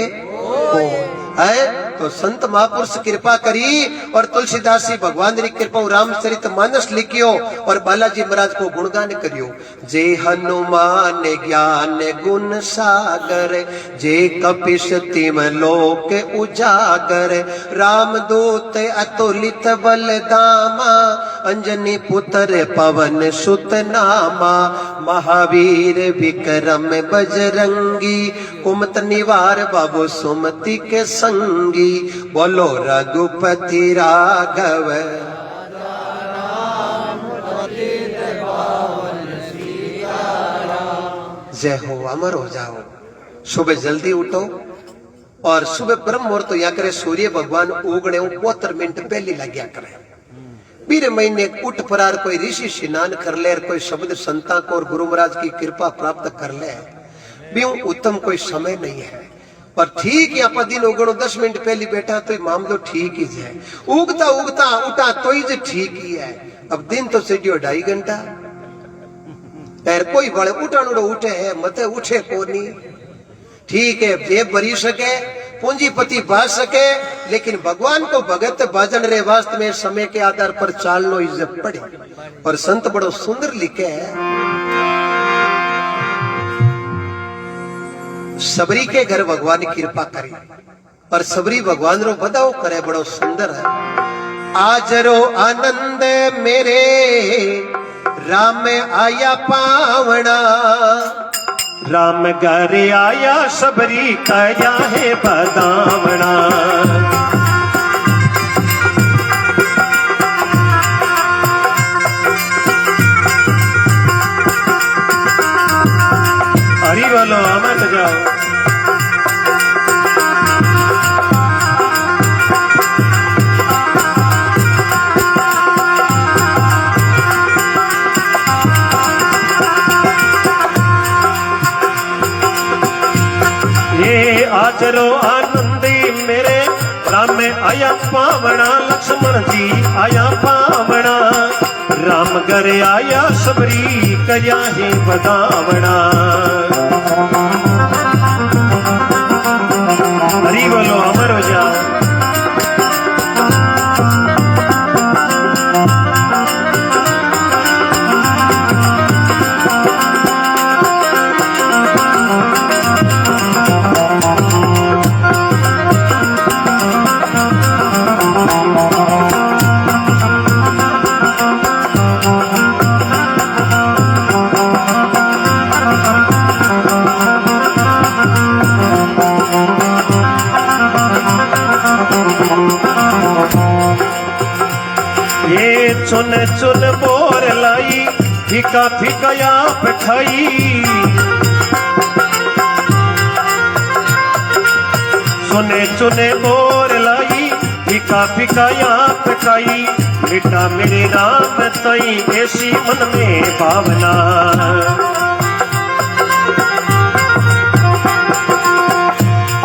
है। तो संत महापुरुष कृपा करी और तुलसीदास जी भगवान री कृपा रामचरित मानस लिखियो और बालाजी महाराज को गुणगान करियो। जे हनुमान ज्ञान गुण सागर जे कपिश तिम लोक उजागर रामदूत अतुलित बलदामा अंजनी पुत्र पवन सुत नामा महावीर विक्रम बजरंगी कुमत निवार बाबू सुमति के संगी। बोलो रघुपति राघव जय हो। अमर हो जाओ। सुबह जल्दी उठो और सुबह ब्रह्म मुहूर्त तो यहाँ करे सूर्य भगवान उगने 72 मिनट पहले लग गया करे। बीरे महीने उठ फरार कोई ऋषि स्नान कर ले कोई शब्द संता को और गुरु महाराज की कृपा प्राप्त कर ले भी उत्तम कोई समय नहीं है। पर ठीक यहाँ पर दिन उगड़ो 10 मिनट पहले बैठा तो मामलो ठीक ही है। उगता उगता उठा तो ही ठीक ही है। अब दिन तो सीढ़ियो 2.5 घंटा यार कोई बड़े उठानुड़ो उठे है मते उठे को नहीं। ठीक है जेब भरी सके पूंजीपति बाज सके लेकिन भगवान को भगत भजन रे वास्तव में समय के आधार पर चालनो इज्जत पड़े। और संत बड़ो सुंदर लिखे है सबरी के घर भगवान कृपा करे और सबरी भगवान रो बदाओ करे बड़ो सुंदर है। आज रो आनंद मेरे राम आया पावना राम घर आया सबरी कया है बदावना। हरी बोलो अमर जाओ। आचरो आनंदी मेरे राम आया पावना लक्ष्मण जी आया पावना राम घर आया सबरी कया है बदावना। हरी बोलो अमर हो जाओ। चुन चुन बोर लाई फीका फीका आप खाई चुने चुने बोर लाई फीका फीका आप खाई बेटा मेरे राम तई ऐसी मन में भावना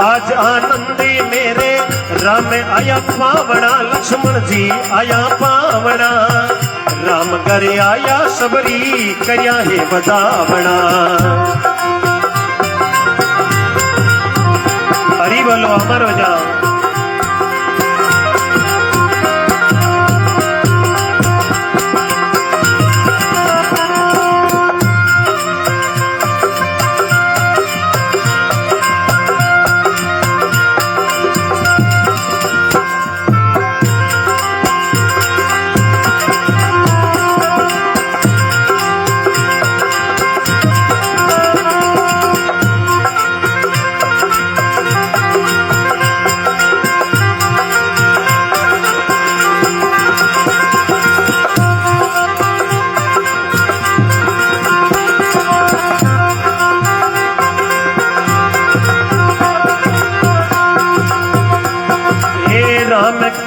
आज आनंदी मेरे राम आया पावना लक्ष्मण जी आया पावना राम घर आया सबरी करया है बदावना हरी बोलो अमर हो जाओ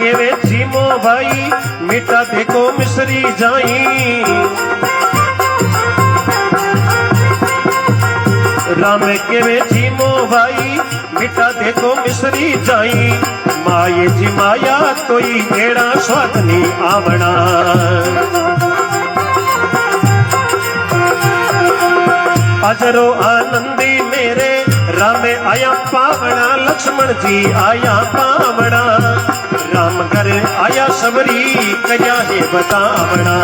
केवे जीमो भाई मिटा देखो मिसरी जाई राम केवे जीमो भाई मिटा देखो मिसरी जाई माये जी माया तोई एड़ा स्वाद नहीं आवना अजरो आनंदी मेरे राम आया पावना लक्ष्मण जी आया पावना राम घर आया सबरी कया है बतावना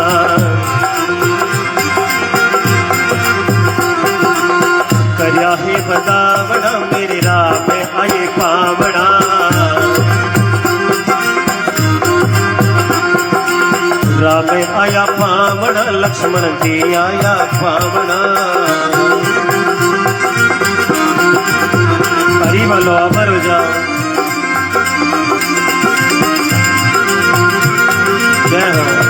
कया है बतावना मेरे राम आए पावना राम आया पावना लक्ष्मण जी आया पावना हरी बोलो अमर हो जाओ जय हो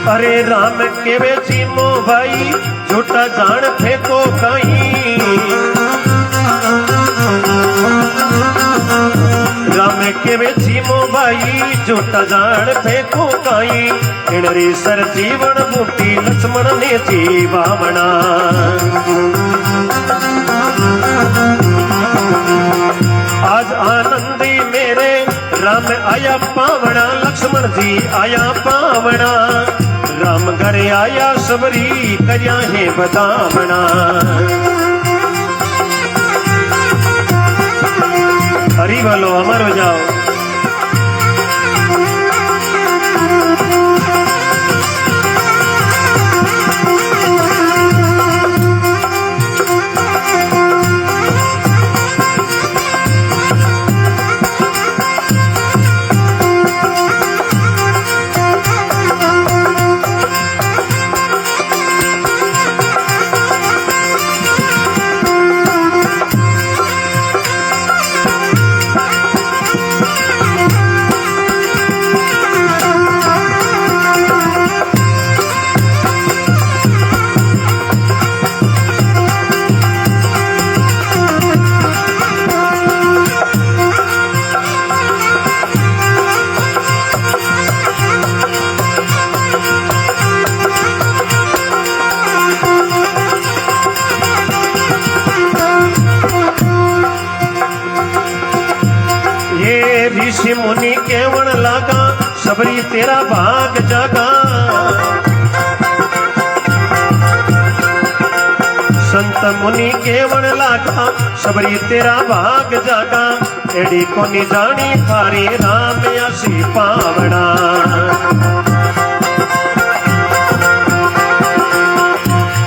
अरे राम केवे जीमो भाई झूठा जान फेंको कहीं राम केवे जीमो भाई झूठा जान फेंको कहीं इनरी सर जीवन बूटी लक्ष्मण ने जीवावना आज आनंदी मेरे राम आया पावना लक्ष्मण जी आया पावना राम घर आया सबरी कया है बतावना हरी बोलो अमर हो जाओ ऋषि मुनि केवण लागा सबरी तेरा भाग जागा संत मुनि केवण लागा सबरी तेरा भाग जागा एड़ी कोनी जानी थारी राम आसी पावना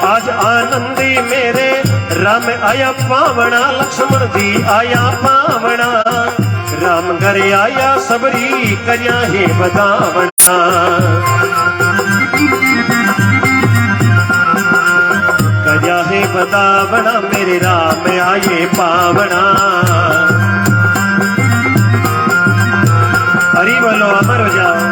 आज आनंदी मेरे राम आया पावना लक्ष्मण जी आया पावना राम घर आया सबरी करिया है बदावना करिया है बदावना मेरे राम आए पावना हरि बोलो अमर हो जाओ।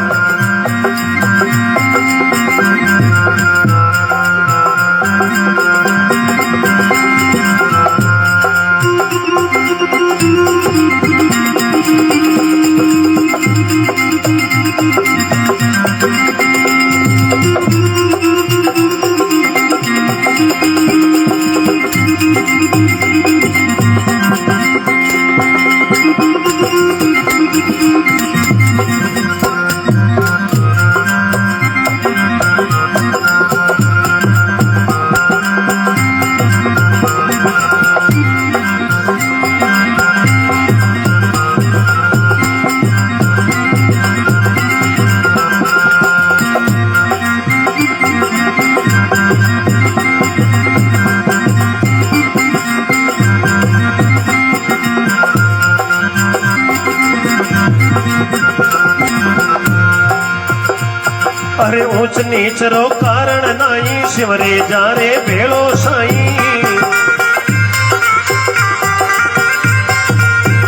अरे ऊंच नीच रो कारण नाई शिवरे जा रे भेलो साई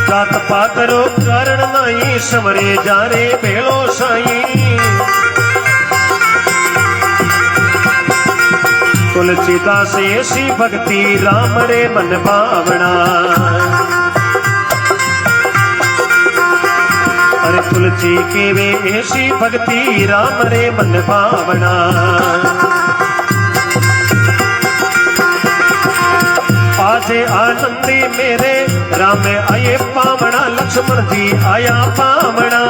जात पात रो कारण नाई शिवरे जा रे भेलो साई तुलसीदास ऐसी भक्ति राम रे मन भावना अरे तुलसी के वे ऐसी भक्ति राम रे मन भावना आजे आनंदी मेरे राम आये पावना लक्ष्मण जी आया पावना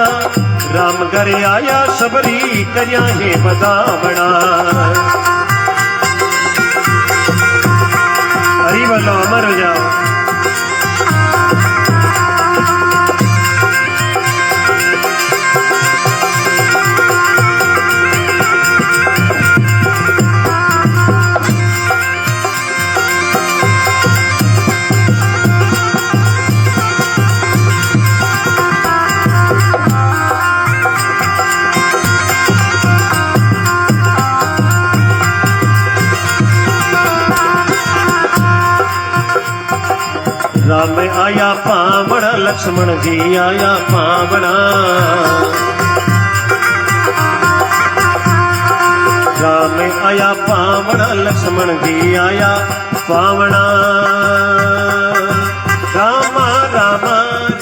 राम घर आया सबरी करिया है बदावना हरि बोलो अमर हो जाओ। राम आया पावना लक्ष्मण जी आया पावना राम आया पावना लक्ष्मण जी आया पावना रामा रामा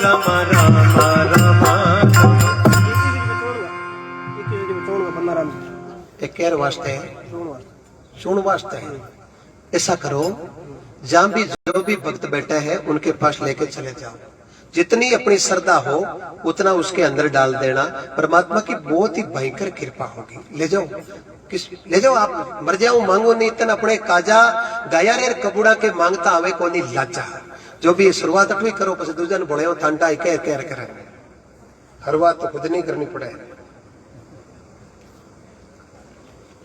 रामा रामा रामा एक केर वास्ते सुन वास्ते ऐसा करो जहां भी जो भी भक्त बैठा है उनके पास लेके चले जाओ जितनी अपनी श्रद्धा हो उतना उसके अंदर डाल देना परमात्मा की बहुत ही भयंकर कृपा होगी ले जाओ ले जाओ आप मर जाओ मांगो नहीं तन अपने काजा गाया रे कबूड़ा के मांगता आवे को नहीं लाचा जो भी शुरुआत अटवी करो पस दूजा ने बोले थांटा कह कह करे हर बात तो खुद नहीं करनी पड़े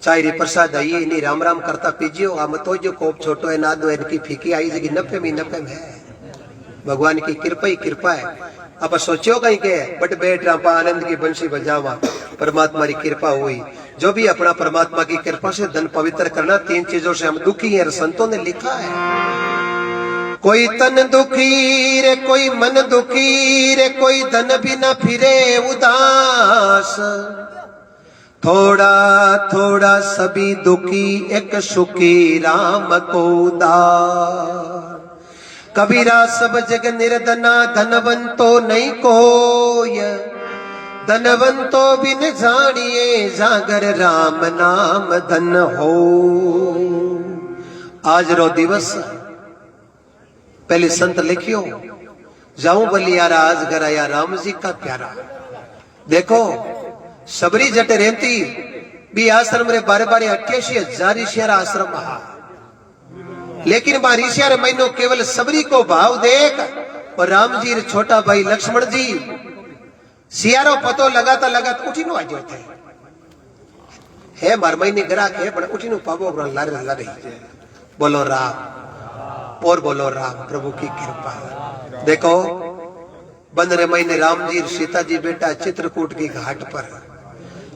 चाय प्रसाद आई नहीं राम राम करता पीजियो आम तो जो कोप छोटो है ना दो इनकी फीकी आई जगी नफे में है भगवान की कृपा ही कृपा है अब सोचो कहीं के बट बैठ रहा आनंद की बंशी बजावा परमात्मा की कृपा हुई जो भी अपना परमात्मा की कृपा से धन पवित्र करना 3 चीजों से हम दुखी हैं संतों ने लिखा है कोई तन दुखी रे कोई मन दुखी रे कोई धन भी न फिरे उदास थोड़ा थोड़ा सभी दुखी एक सुखी राम को दार कबीरा सब जग निर्धना धनवंतो नहीं कोय धनवंतो बिन जानिए जागर राम नाम धन हो आज रो दिवस पहले संत लिखियो जाऊं बलिया राज गराया राम जी का प्यारा देखो सबरी जट रेंती भी आश्रम रे बारे बारे 88,000 शेर आश्रम लेकिन बा ऋषिया रे महीनो केवल सबरी को भाव देख और राम जी रे छोटा भाई लक्ष्मण जी सियारो पतो लगाता लगाता उठी नो आजो थे है मार महीने ग्राहक है पण उठी नो पाबो लारे लारे बोलो राम और बोलो राम प्रभु की कृपा। देखो बंदरे महीने राम जी सीता जी बेटा चित्रकूट की घाट पर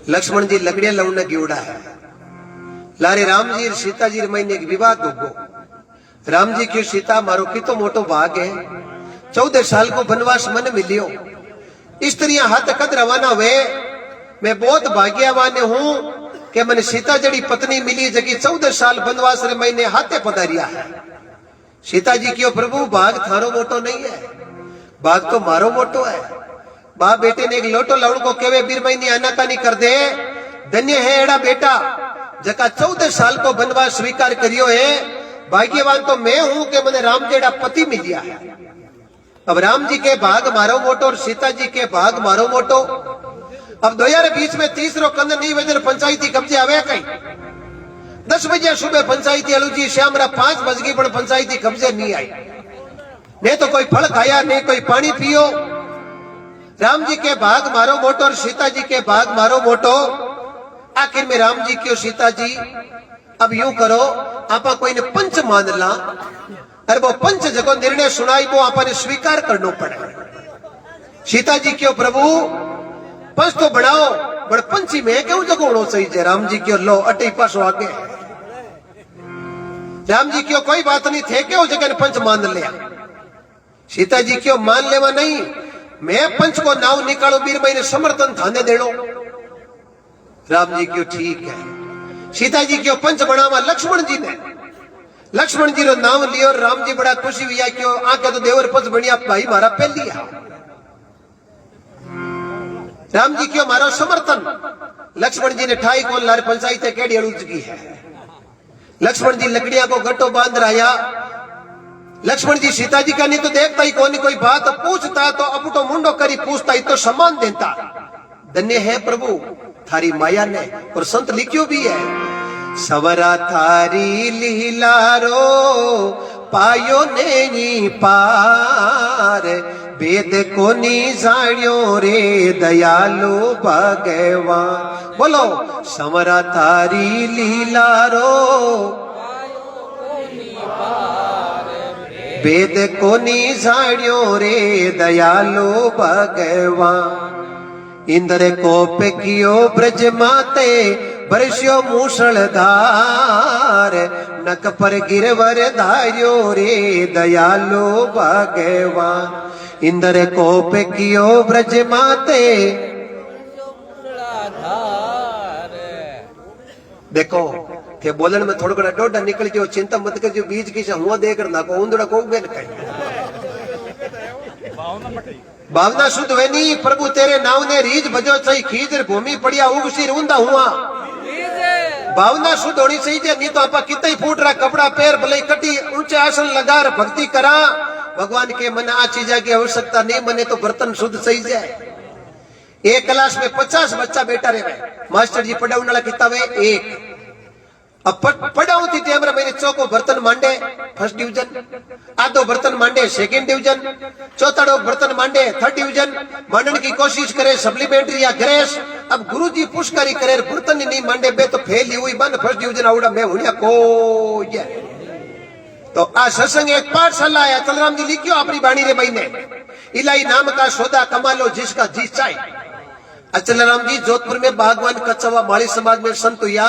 लक्ष्मण जी लकड़ियां लौने गिवड़ा है लारे राम जी सीता जी महीने विवाद उगो राम जी की सीता मारो की तो मोटो भाग है 14 साल को वनवास मन मिलियो स्त्रियां हाथ कद रवाना हुए मैं बहुत भाग्यवान हूं कि मैंने सीता जड़ी पत्नी मिली जगी 14 साल वनवास रे महीने हाथे पधारिया है। सीता जी क्यों प्रभु भाग थारो मोटो नहीं है भाग तो मारो मोटो है। बाप बेटे ने एक लोटो लवण को केवे बीर महीने आनाकानी कर दे धन्य है एड़ा बेटा जका 14 साल को वनवास स्वीकार करियो है। भाग्यवान तो मैं हूं कि मैंने राम जेड़ा पति मिलिया है। अब राम जी के भाग मारो मोटो और सीता जी के भाग मारो मोटो। अब 2020 में तीसरो कंद नहीं वजन पंचायती कब्जे आवे कई 10 बजे सुबह पंचायती अलूजी श्यामरा 5 बज गई पण पंचायती कब्जे नहीं आई ने तो कोई फल खाया नहीं कोई पानी पियो। राम जी के भाग मारो मोटो और सीता जी के भाग मारो मोटो। आखिर में राम जी क्यों सीता जी अब यूं करो आपा कोई ने पंच मान ला अरे वो पंच जगो निर्णय सुनाई वो आपा ने स्वीकार करना पड़े। सीता जी क्यों प्रभु पंच तो बढ़ाओ बड़ पंची में क्यों जगो होना सही है। राम जी क्यों लो अटे पासो आगे राम जी क्यों कोई बात नहीं थे क्यों जगह पंच मान लिया। सीता जी क्यों मान लेवा नहीं मैं पंच को नाव निकालो बीर महीने समर्थन थाने देनो। राम जी क्यों ठीक है। सीता जी क्यों पंच बनावा लक्ष्मण जी ने लक्ष्मण जी रो नाम लियो राम जी बड़ा खुशी हुआ क्यों आके तो देवर पंच बढ़िया भाई मारा पहन लिया। राम जी क्यों मारो समर्थन लक्ष्मण जी ने ठाई कौन लारे पंचायत केड़ी अड़ूज की है। लक्ष्मण जी लकड़ियां को गट्टो बांध रहा। लक्ष्मण जी सीता जी का नहीं तो देखता ही कौन कोई बात पूछता तो अपटो मुंडो करी पूछता ही तो सम्मान देता। धन्य है प्रभु थारी माया ने और संत लिखियो भी है सवरा थारी लीलारो पायो नहीं पार वेद को नी जाण्यो रे दयालु भगवान। बोलो सवरा थारी लीलारो वेद को नी जाण्यो रे दयालु भगवान। इंद्र कोप कियो ब्रज माते बरस्यो मूसलधार नक पर गिरवर धार्यो रे दयालु भगवान। इंद्र कोप कियो ब्रज माते देखो थे बोलन में थोड़ा घड़ा डोडा निकल जो चिंता मत कर जो बीज की हुआ देकर ना को उंदड़ा को बेन कहीं भावना शुद्ध वे नहीं प्रभु तेरे नाव ने रीज बजो सही खीजर भूमि पड़िया उगसी रूंदा हुआ। भावना शुद्ध होनी चाहिए नहीं तो आपा कितना ही फूट रहा कपड़ा पैर भले कटी ऊंचे आसन लगा भक्ति करा भगवान के मन आ चीजा की आवश्यकता नहीं मने तो बर्तन शुद्ध सही जाए। एक क्लास में 50 बच्चा बैठा रहे मास्टर जी पढ़ाने वाला किताब है एक अब पढ़ाऊ थी टेमरा मेरे चौको बर्तन मांडे फर्स्ट डिवीजन आधो बर्तन मांडे सेकंड डिवीजन चौथाड़ो बर्तन मांडे थर्ड डिवीजन मांडन की कोशिश करे सप्लीमेंट्री या ग्रेस। अब गुरुजी पुष्कारी करे बर्तन नहीं मांडे बे तो फेल हुई बन फर्स्ट डिवीजन आवड़ा मैं हुनिया को ये तो आ सत्संग एक पाठशाला है अचलराम जी लिखियो अपनी बाणी रे महीने इलाई नाम का सौदा कमा लो जिसका जी चाहे। अचलराम जी जोधपुर में बागवान कच्चवा माली समाज में संत हुआ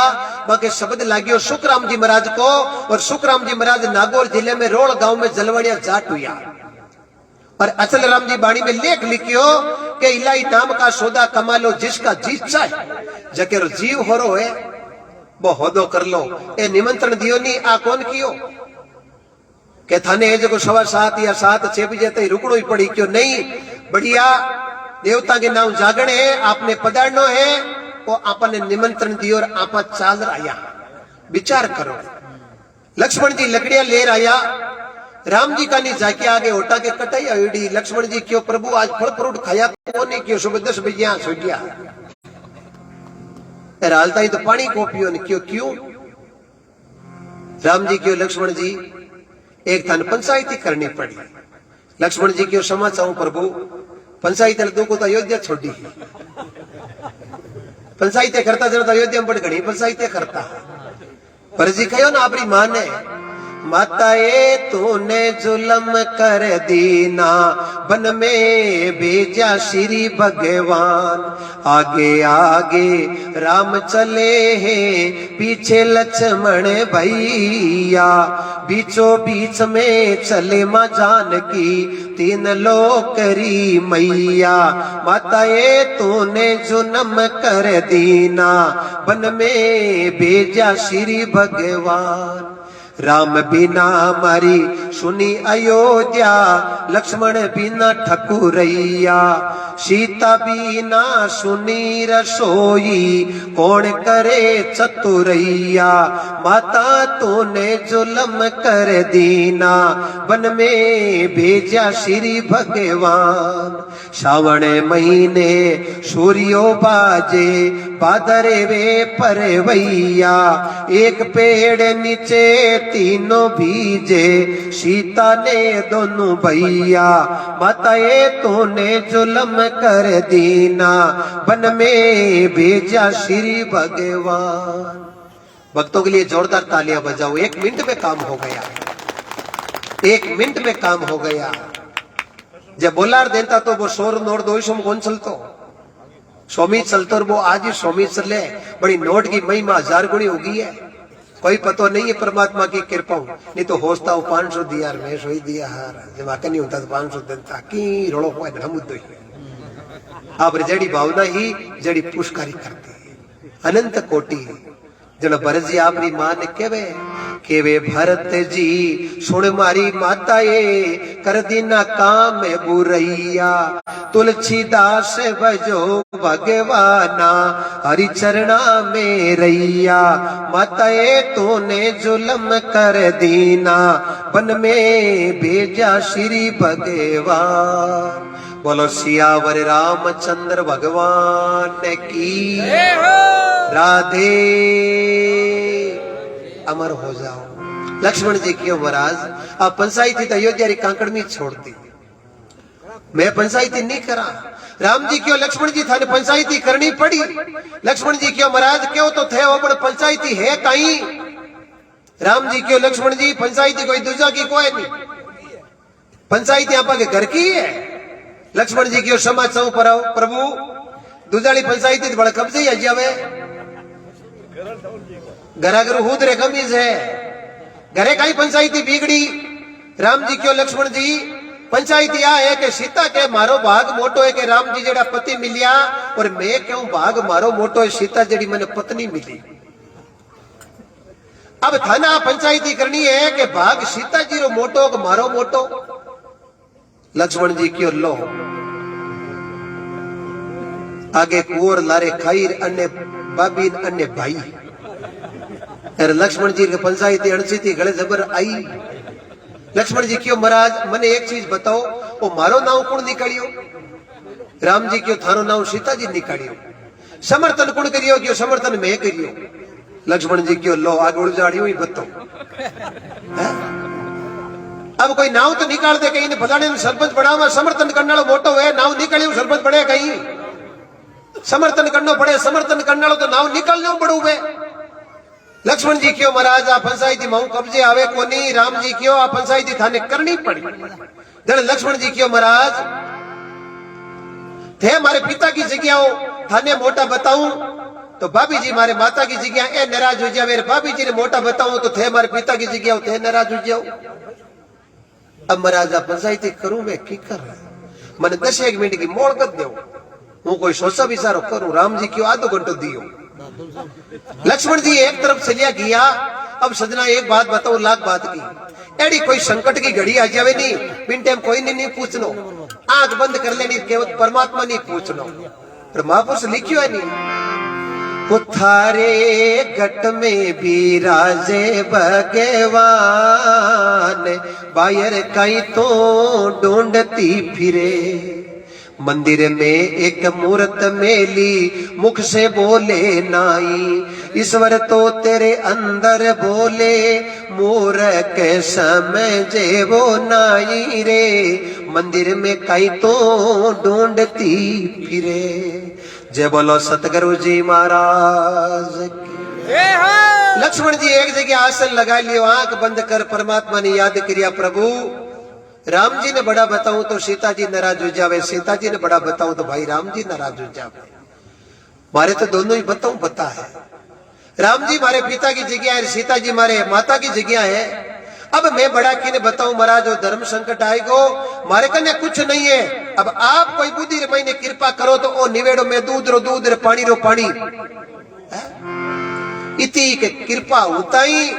बाकी शब्द लागियो सुखराम जी महाराज को और सुखराम जी महाराज नागौर जिले में रोड़ गांव में जलवड़िया जाट हुआ और अचलराम जी बाणी में लेख लिखियो कि इलाई नाम का सौदा कमा लो जिसका जी चाहे जके रो जीव हो रो है वो होदो कर लो। ए निमंत्रण दियो नहीं आ कौन कियो के थाने जो 7:15 या 7-6 बजे तक रुकनो ही पड़ी क्यों नहीं बढ़िया देवता के नाम जागरण है आपने पधारनो है वो आपने निमंत्रण दियो और आप चाल आया विचार करो। लक्ष्मण जी लकड़ियां ले आया राम जी का नहीं जाके आगे होटा के कटाई आईडी। लक्ष्मण जी क्यों प्रभु आज फल फ्रूट खाया को नहीं क्यों सुबह 10 बजे यहाँ सो गया हालता ही तो पानी को पियो क्यों क्यों। राम जी क्यों लक्ष्मण जी एक थान पंचायती करनी पड़ी। लक्ष्मण जी क्यों क्षमा चाहूं प्रभु, पंचायत दो को तो अयोध्या छोड़ी, पंचायतें करता जरा तो अयोध्या में बड़ घनी पंचायतें करता। पर जी कहो ना अपनी मां ने, माताए तूने जुलम कर दीना, बन में भेजा श्री भगवान। आगे आगे राम चले हैं, पीछे लक्ष्मण भैया, बीचों बीच में चले मां जानकी, तीन लोकरी मैया। माताए तूने जुलम कर दीना, बन में भेजा श्री भगवान। राम बिना मारी सुनी अयोध्या, लक्ष्मण बिना ठकुरैया, सीता बिना सुनी रसोई, कौन करे चतुरैया। माता तूने जुलम कर दीना, बन में भेजा श्री भगवान। श्रावण महीने सूर्यो बाजे, बादरे वे परवैया, एक पेड़ नीचे तीनों भीजे, सीता ने दोनों भैया। माताए तूने जुलम कर दीना, बन में भेजा श्री भगवान। भक्तों के लिए जोरदार तालियां बजाओ। 1 मिनट में काम हो गया, 1 मिनट में काम हो गया। जब बोलार देता तो वो शोर नोट दो कौन चलतो, स्वामी चलतो, और वो आज ही स्वामी चले। बड़ी नोट की महिमा 1000 गुणी होगी है, कोई पतो नहीं है परमात्मा की कृपा। नहीं तो होता हूँ 500 दिया, मैं सोई दिया हार, जब आके नहीं होता तो 500 देता की रोड़ो हुआ मुद्दो ही। आप जड़ी भावना ही जड़ी पुष्कारी करती है। अनंत कोटि जन भरत जी आपरी मां ने केवे भरत जी सुन मारी माताए, कर दीना काम बुरैया। तुलसीदास भजो भगवाना, हरि चरणा में रैया। माताए तूने जुलम कर दीना, बन में भेजा श्री भगवान। बोलो सियावर रामचंद्र भगवान की राधे। अमर हो जाओ। लक्ष्मण जी क्यों महाराज, आप पंचायती तो अयोध्या री कांकड़ में छोड़ दी, मैं पंचायती नहीं करा। राम जी क्यों लक्ष्मण जी थाने पंचायती करनी पड़ी। लक्ष्मण जी क्यों महाराज क्यों तो थे वो पंचायती है कहीं। राम जी क्यों लक्ष्मण जी पंचायती कोई दूसरा की कोई नहीं, पंचायती आपा के घर की है। लक्ष्मण जी क्यों क्षमा चाहूं प्रभु, दूसरी पंचायती बड़ा कब्जे ही जावे। घराघर हूद रे कमीज है, घरे कहीं पंचायती बिगड़ी। राम जी क्यों लक्ष्मण जी पंचायती आ है कि सीता के मारो भाग मोटो है कि राम जी जेड़ा पति मिलिया, और मैं क्यों भाग मारो मोटो है सीता जेड़ी मैंने पत्नी मिली। अब थाना पंचायती करनी है कि भाग सीता जी रो मोटो कि मारो मोटो। लक्ष्मण जी क्यों लो आगे कुंवर लारे खाईर अन्य बाबीन अन्य भाई। अरे लक्ष्मण जी के पंचायती अणसीती गले जबर आई। लक्ष्मण जी क्यों महाराज मने एक चीज बताओ, वो मारो नाव कौन निकालियो। राम जी क्यों थारो नाव सीता जी निकालियो। समर्थन कौन करियो, क्यों समर्थन मैं करियो। लक्ष्मण जी क्यों लो आगे उलझाड़ियो ही बताओ। अब कोई नाव तो निकाल दे कहीं फलाने सरपंच बनावा, समर्थन करने वाला मोटो है, नाव निकालियो सरपंच बने कहीं। समर्थन करना पड़े, समर्थन करने वाला तो नाव निकालना पड़ू वे। लक्ष्मण जी क्यों महाराज आप पंचायती माऊ कब्जे आवे को नहीं। राम जी क्यों आप पंचायती थाने करनी पड़ी। जन लक्ष्मण जी क्यों महाराज थे हमारे पिता की जगह हो थाने मोटा बताऊं तो भाभी जी मारे माता की जगह ए नाराज हो जाए। मेरे भाभी जी ने मोटा बताऊं तो थे हमारे पिता की जगह हो थे नाराज हो जाओ। अब महाराज आप पंचायती करूं मैं की कर रहा मैंने 10 मिनट की मोड़ कर दो हूं कोई सोचा विचारो करूं। राम जी क्यों आधो घंटो दियो। लक्ष्मण जी एक तरफ चलिया गया। अब सजना एक बात बताओ लाख बात की एडी कोई संकट की घड़ी आ जावे नहीं बिन टाइम कोई नहीं पूछनो आंख बंद कर लेनी केवल परमात्मा नहीं पूछनो। पर महापुरुष लिखियो है नहीं उथारे घट में बिराजे भगवान बायर कई तो ढूंढती फिरे मंदिर में एक मूर्त मेली, मुख से बोले नाई, ईश्वर तो तेरे अंदर बोले, मूर्ख समझे वो नाई रे, मंदिर में कई तो ढूंढती फिरे। जय बोलो सतगुरु जी महाराज की। लक्ष्मण जी एक जगह आसन लगा लियो, आंख बंद कर परमात्मा ने याद किया। प्रभु राम जी ने बड़ा बताऊं तो सीता जी नाराज हो जावे, सीता जी ने बड़ा बताऊं तो भाई राम जी नाराज हो जावे। मारे तो दोनों ही बताऊं पता है। राम जी मारे पिता की जगह है, सीता जी मारे माता की जगह है। अब मैं बड़ा किने बताऊं महाराज, जो धर्म संकट आएगो, मारे कन्या कुछ नहीं है। अब आप कोई बुद्धि मैंने कृपा करो तो ओ निवेड़ो में दूध रो दूध, पानी रो पानी। इति के कृपा होता ही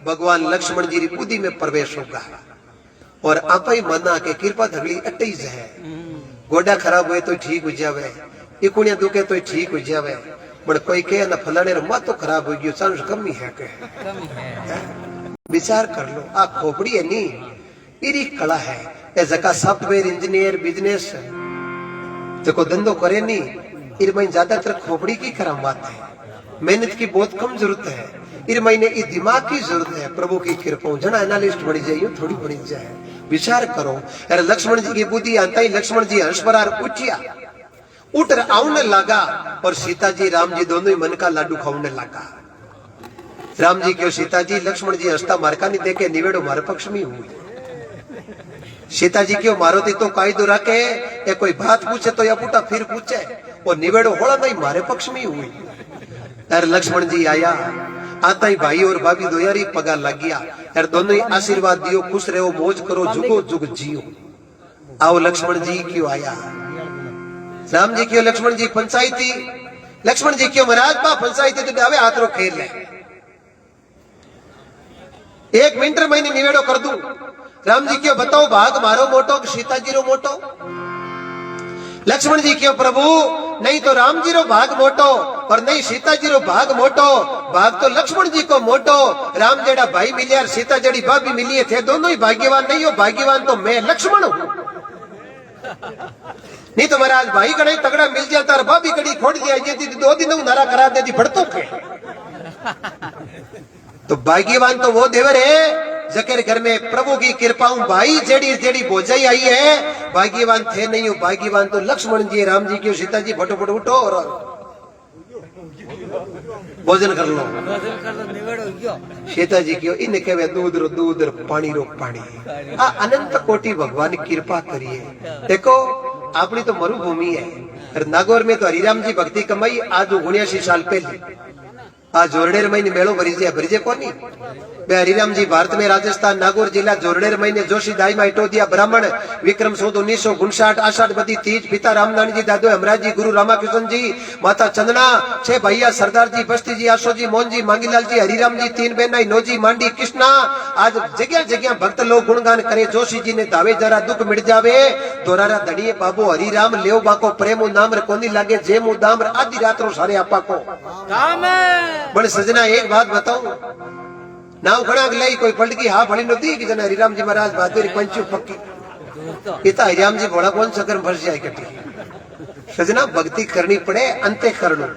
भगवान लक्ष्मण जी की बुद्धि में प्रवेश होगा। और आप ही मना के कृपा धगली अट्टीज है। गोडा खराब हुए तो ठीक हो जावे, इकुणिया दुखे तो ठीक हो जावे, बट कोई कहे ना फलाने रो मां तो खराब हो गयो, सांस कमी है के विचार कर लो। आ खोपड़ी है नी, इरी कला है। ए जका सॉफ्टवेयर इंजीनियर बिजनेस जको धंधो करे नी, इर में ज्यादातर खोपड़ी की करामात है। मेहनत की बहुत कम जरूरत है, इर महीने इस दिमाग की जरूरत है। प्रभु की कृपा जना एनालिस्ट बनी जाइए, थोड़ी बनी जाए। विचार करो यार, लक्ष्मण जी की बुद्धि आता ही लक्ष्मण जी हंस पर उठिया, उठ आउने लगा, और सीता जी राम जी दोनों ही मन का लाडू खाने लगा। राम जी क्यों सीता जी, लक्ष्मण जी हंसता मारका नहीं देखे, निवेड़ो मारे पक्ष में हुई। सीता जी क्यों मारो थी तो कायदो रखे, या कोई बात पूछे तो या पुटा फिर पूछे, और निवेड़ो होला नहीं मारे पक्ष में हुई। यार लक्ष्मण जी आया, आता ही भाई और भाभी दो यारी पगा लग गया। यार दोनों ही आशीर्वाद दियो, खुश रहो, मौज करो, जुगो जुग जियो। आओ लक्ष्मण जी क्यों आया, राम जी क्यों लक्ष्मण जी पंचायती, लक्ष्मण जी क्यों महाराज बा पंचायती तो डावे हाथ रो खेल ले, 1 मिनट महीने निवेड़ो कर दूं। राम जी क्यों बताओ भाग मारो मोटो कि सीता जी रो मोटो। लक्ष्मण जी क्यों प्रभु, नहीं तो राम जी रो भाग मोटो, और नहीं सीता जी रो भाग मोटो, भाग तो लक्ष्मण जी को मोटो। राम जेड़ा भाई मिले और सीता जेड़ी भाभी मिली थे, दोनों ही भाग्यवान नहीं हो, भाग्यवान तो मैं लक्ष्मण हूं। नहीं तो महाराज भाई कड़ी तगड़ा मिल जाता और भाभी कड़ी खोड़ दिया, ये 2 दिन नारा करा दे दी फड़तो के। तो भाग्यवान तो वो देवर है जकेर घर में प्रभु की कृपा भाई जेड़ी जेड़ी भोजाई आई है। भाग्यवान थे नहीं हो, भाग्यवान तो लक्ष्मण जी, राम जी क्यों सीता जी फटोफट उठो और भोजन कर लो। सीता जी क्यों इन कहे दूध रो दूध, पानी रो पानी। अनंत कोटि भगवान कृपा करिए। देखो अपनी तो मरुभूमि है, नागौर में तो हरिराम जी भक्ति कमाई आज 79 साल पहले। आज जोरडेर महीने मेलो भरीजे कोनी बे हरिराम जी भारत में राजस्थान नागौर जिला जोरडेर महीने जोशी दाई में इटोदिया ब्राह्मण विक्रम 1959 आषाढ़ बदी तीज, पिता रामनारायण जी, दादो हेमराज जी, गुरु रामाकृष्ण जी, माता चंदना, 6 भैया सरदार जी, बस्ती जी, आशो जी, मोहन जी, मांगीलाल जी, हरिराम जी, 3 बहना नोजी, मांडी, कृष्णा। आज जगह जगह भक्त लोग गुणगान करे। जोशी जी ने दावे जरा दुख मिट जावे, दोरारा धड़िए बाबू हरिराम लेव बाको प्रेमो नाम कोनी लागे, जेमु दाम आदि रात रो सारे आपा को बड़े सजना। एक बात बताऊं, नाव खड़ा गई कोई पलट की हाँ फड़ी नती कि जना हरिराम जी महाराज बहादुरी पंचू पक्की, इतना हरिराम जी भोड़ा कौन सकर्म फंस जाए कटी। सजना भक्ति करनी पड़े, अंते करनो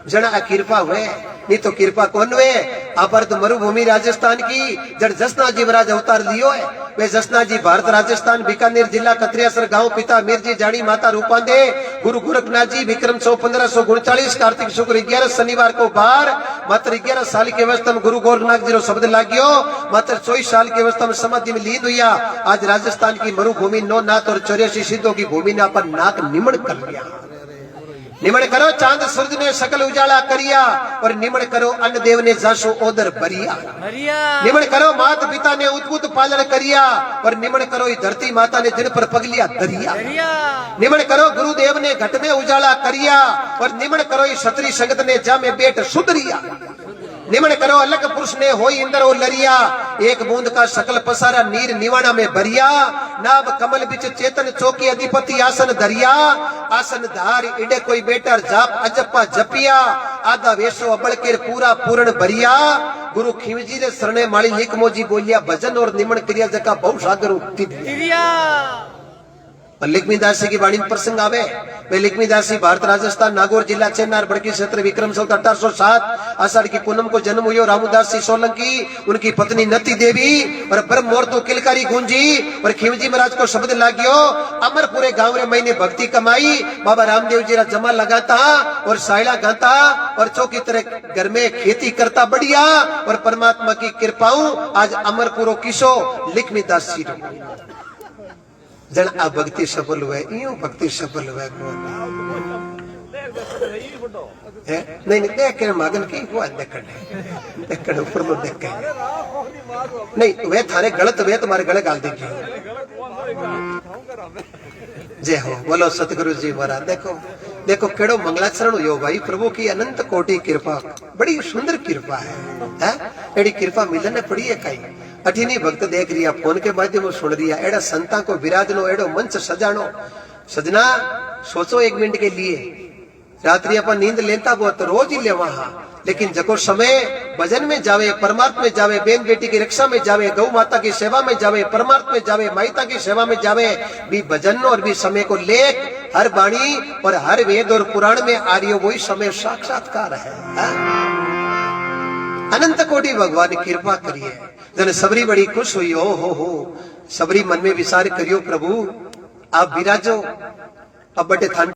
जना कृपा हुए, नहीं तो कृपा कौन हुए। अपर तो मरुभूमि राजस्थान की जड़ जसना जी महाराज अवतार लियो है। वे जसना जी भारत राजस्थान बीकानेर जिला कत्रियासर गांव, पिता मीर जी, जानी माता रूपांदे, गुरु गोरखनाथ जी, विक्रम 1539 कार्तिक शुक्र 11 शनिवार को बार, मात्र 11 साल के अवस्था में गुरु गोरखनाथ जी रो शब्द लाग्यो, मात्र 24 साल के अवस्था में समाधि में लीन हुआ। आज राजस्थान की मरुभूमि 9 नाथ और 84 सिद्धों की भूमि ने अपन नाक निमण कर लिया। निमण करो चांद सूरज ने सकल उजाला करिया, और निमण करो अन्न देव ने जासो ओदर भरिया। निमण करो मात पिता ने उद्भुत पालन करिया, और निमण करो धरती माता ने दिन पर पगलिया दरिया। निमण करो गुरुदेव ने घट में उजाला करिया, और निमण करो क्षत्रिय संगत ने जा में बेट सुधरिया। निमण करो अलग पुरुष ने होई इंद्र ओ लरिया, एक बूंद का सकल पसारा नीर निवाणा में भरिया। नाभ कमल बिच चेतन चौकी अधिपति आसन धरिया, आसन धार इडे कोई बेटर जाप अजपा जपिया। आधा वेशो अबड़ के पूरा पूर्ण भरिया, गुरु खिमजी ने शरणे माली लिख मोजी बोलिया, भजन और निमण क्रिया जका बहु सागर उक्ति। लिखमीदास जी की वाणी में प्रसंग आवे। वे लिखमीदास जी भारत राजस्थान नागौर जिला चेन्नार बड़की क्षेत्र विक्रम संवत 1807 आषाढ़ की पूनम को जन्म हुई। रामदास जी सोलंकी उनकी पत्नी नती देवी और ब्रह्म मुहूर्त किलकारी गूंजी और खिमजी महाराज को शब्द लागियो। अमर पूरे गांव रे महीने भक्ति कमाई। बाबा रामदेव जी रा जमा लगाता और सायला गाता और चौकी तरह घर में खेती करता बढ़िया। और परमात्मा की कृपाओं आज अमरपुरो किसो लिखमीदास जी जन आ भक्ति सफल हुए। यूं भक्ति सफल हुए नहीं नहीं देख के मगन की हुआ देखने ऊपर में देख के नहीं वे थारे गलत वे तुम्हारे गले गाल दीजिए। जय हो बोलो सतगुरु जी महाराज। देखो देखो केड़ो मंगलाचरण हो भाई। प्रभु की अनंत कोटि कृपा बड़ी सुंदर कृपा है। एड़ी कृपा मिलने पड़ी है कई अठीनी भक्त देख रिया फोन के माध्यम सुन रिया। एड़ा संता को विराजनो एड़ो मंच सजानो। सजना सोचो एक मिनट के लिए रात्रि अपन नींद लेता वो तो रोज ही ले वहां। लेकिन जको समय भजन में जावे परमात्मा में जावे बेन बेटी की रक्षा में जावे गौ माता की सेवा में जावे परमात्मा में जावे माता की सेवा में जावे भी भजन और भी समय को लेख हर वाणी और हर वेद और पुराण में आ रही हो वही समय साक्षात्कार है। अनंत कोटि भगवान ने कृपा करिए। जन सबरी बड़ी खुश हुई हो सबरी मन में विचार करियो प्रभु आप विराजो अब बड़े थान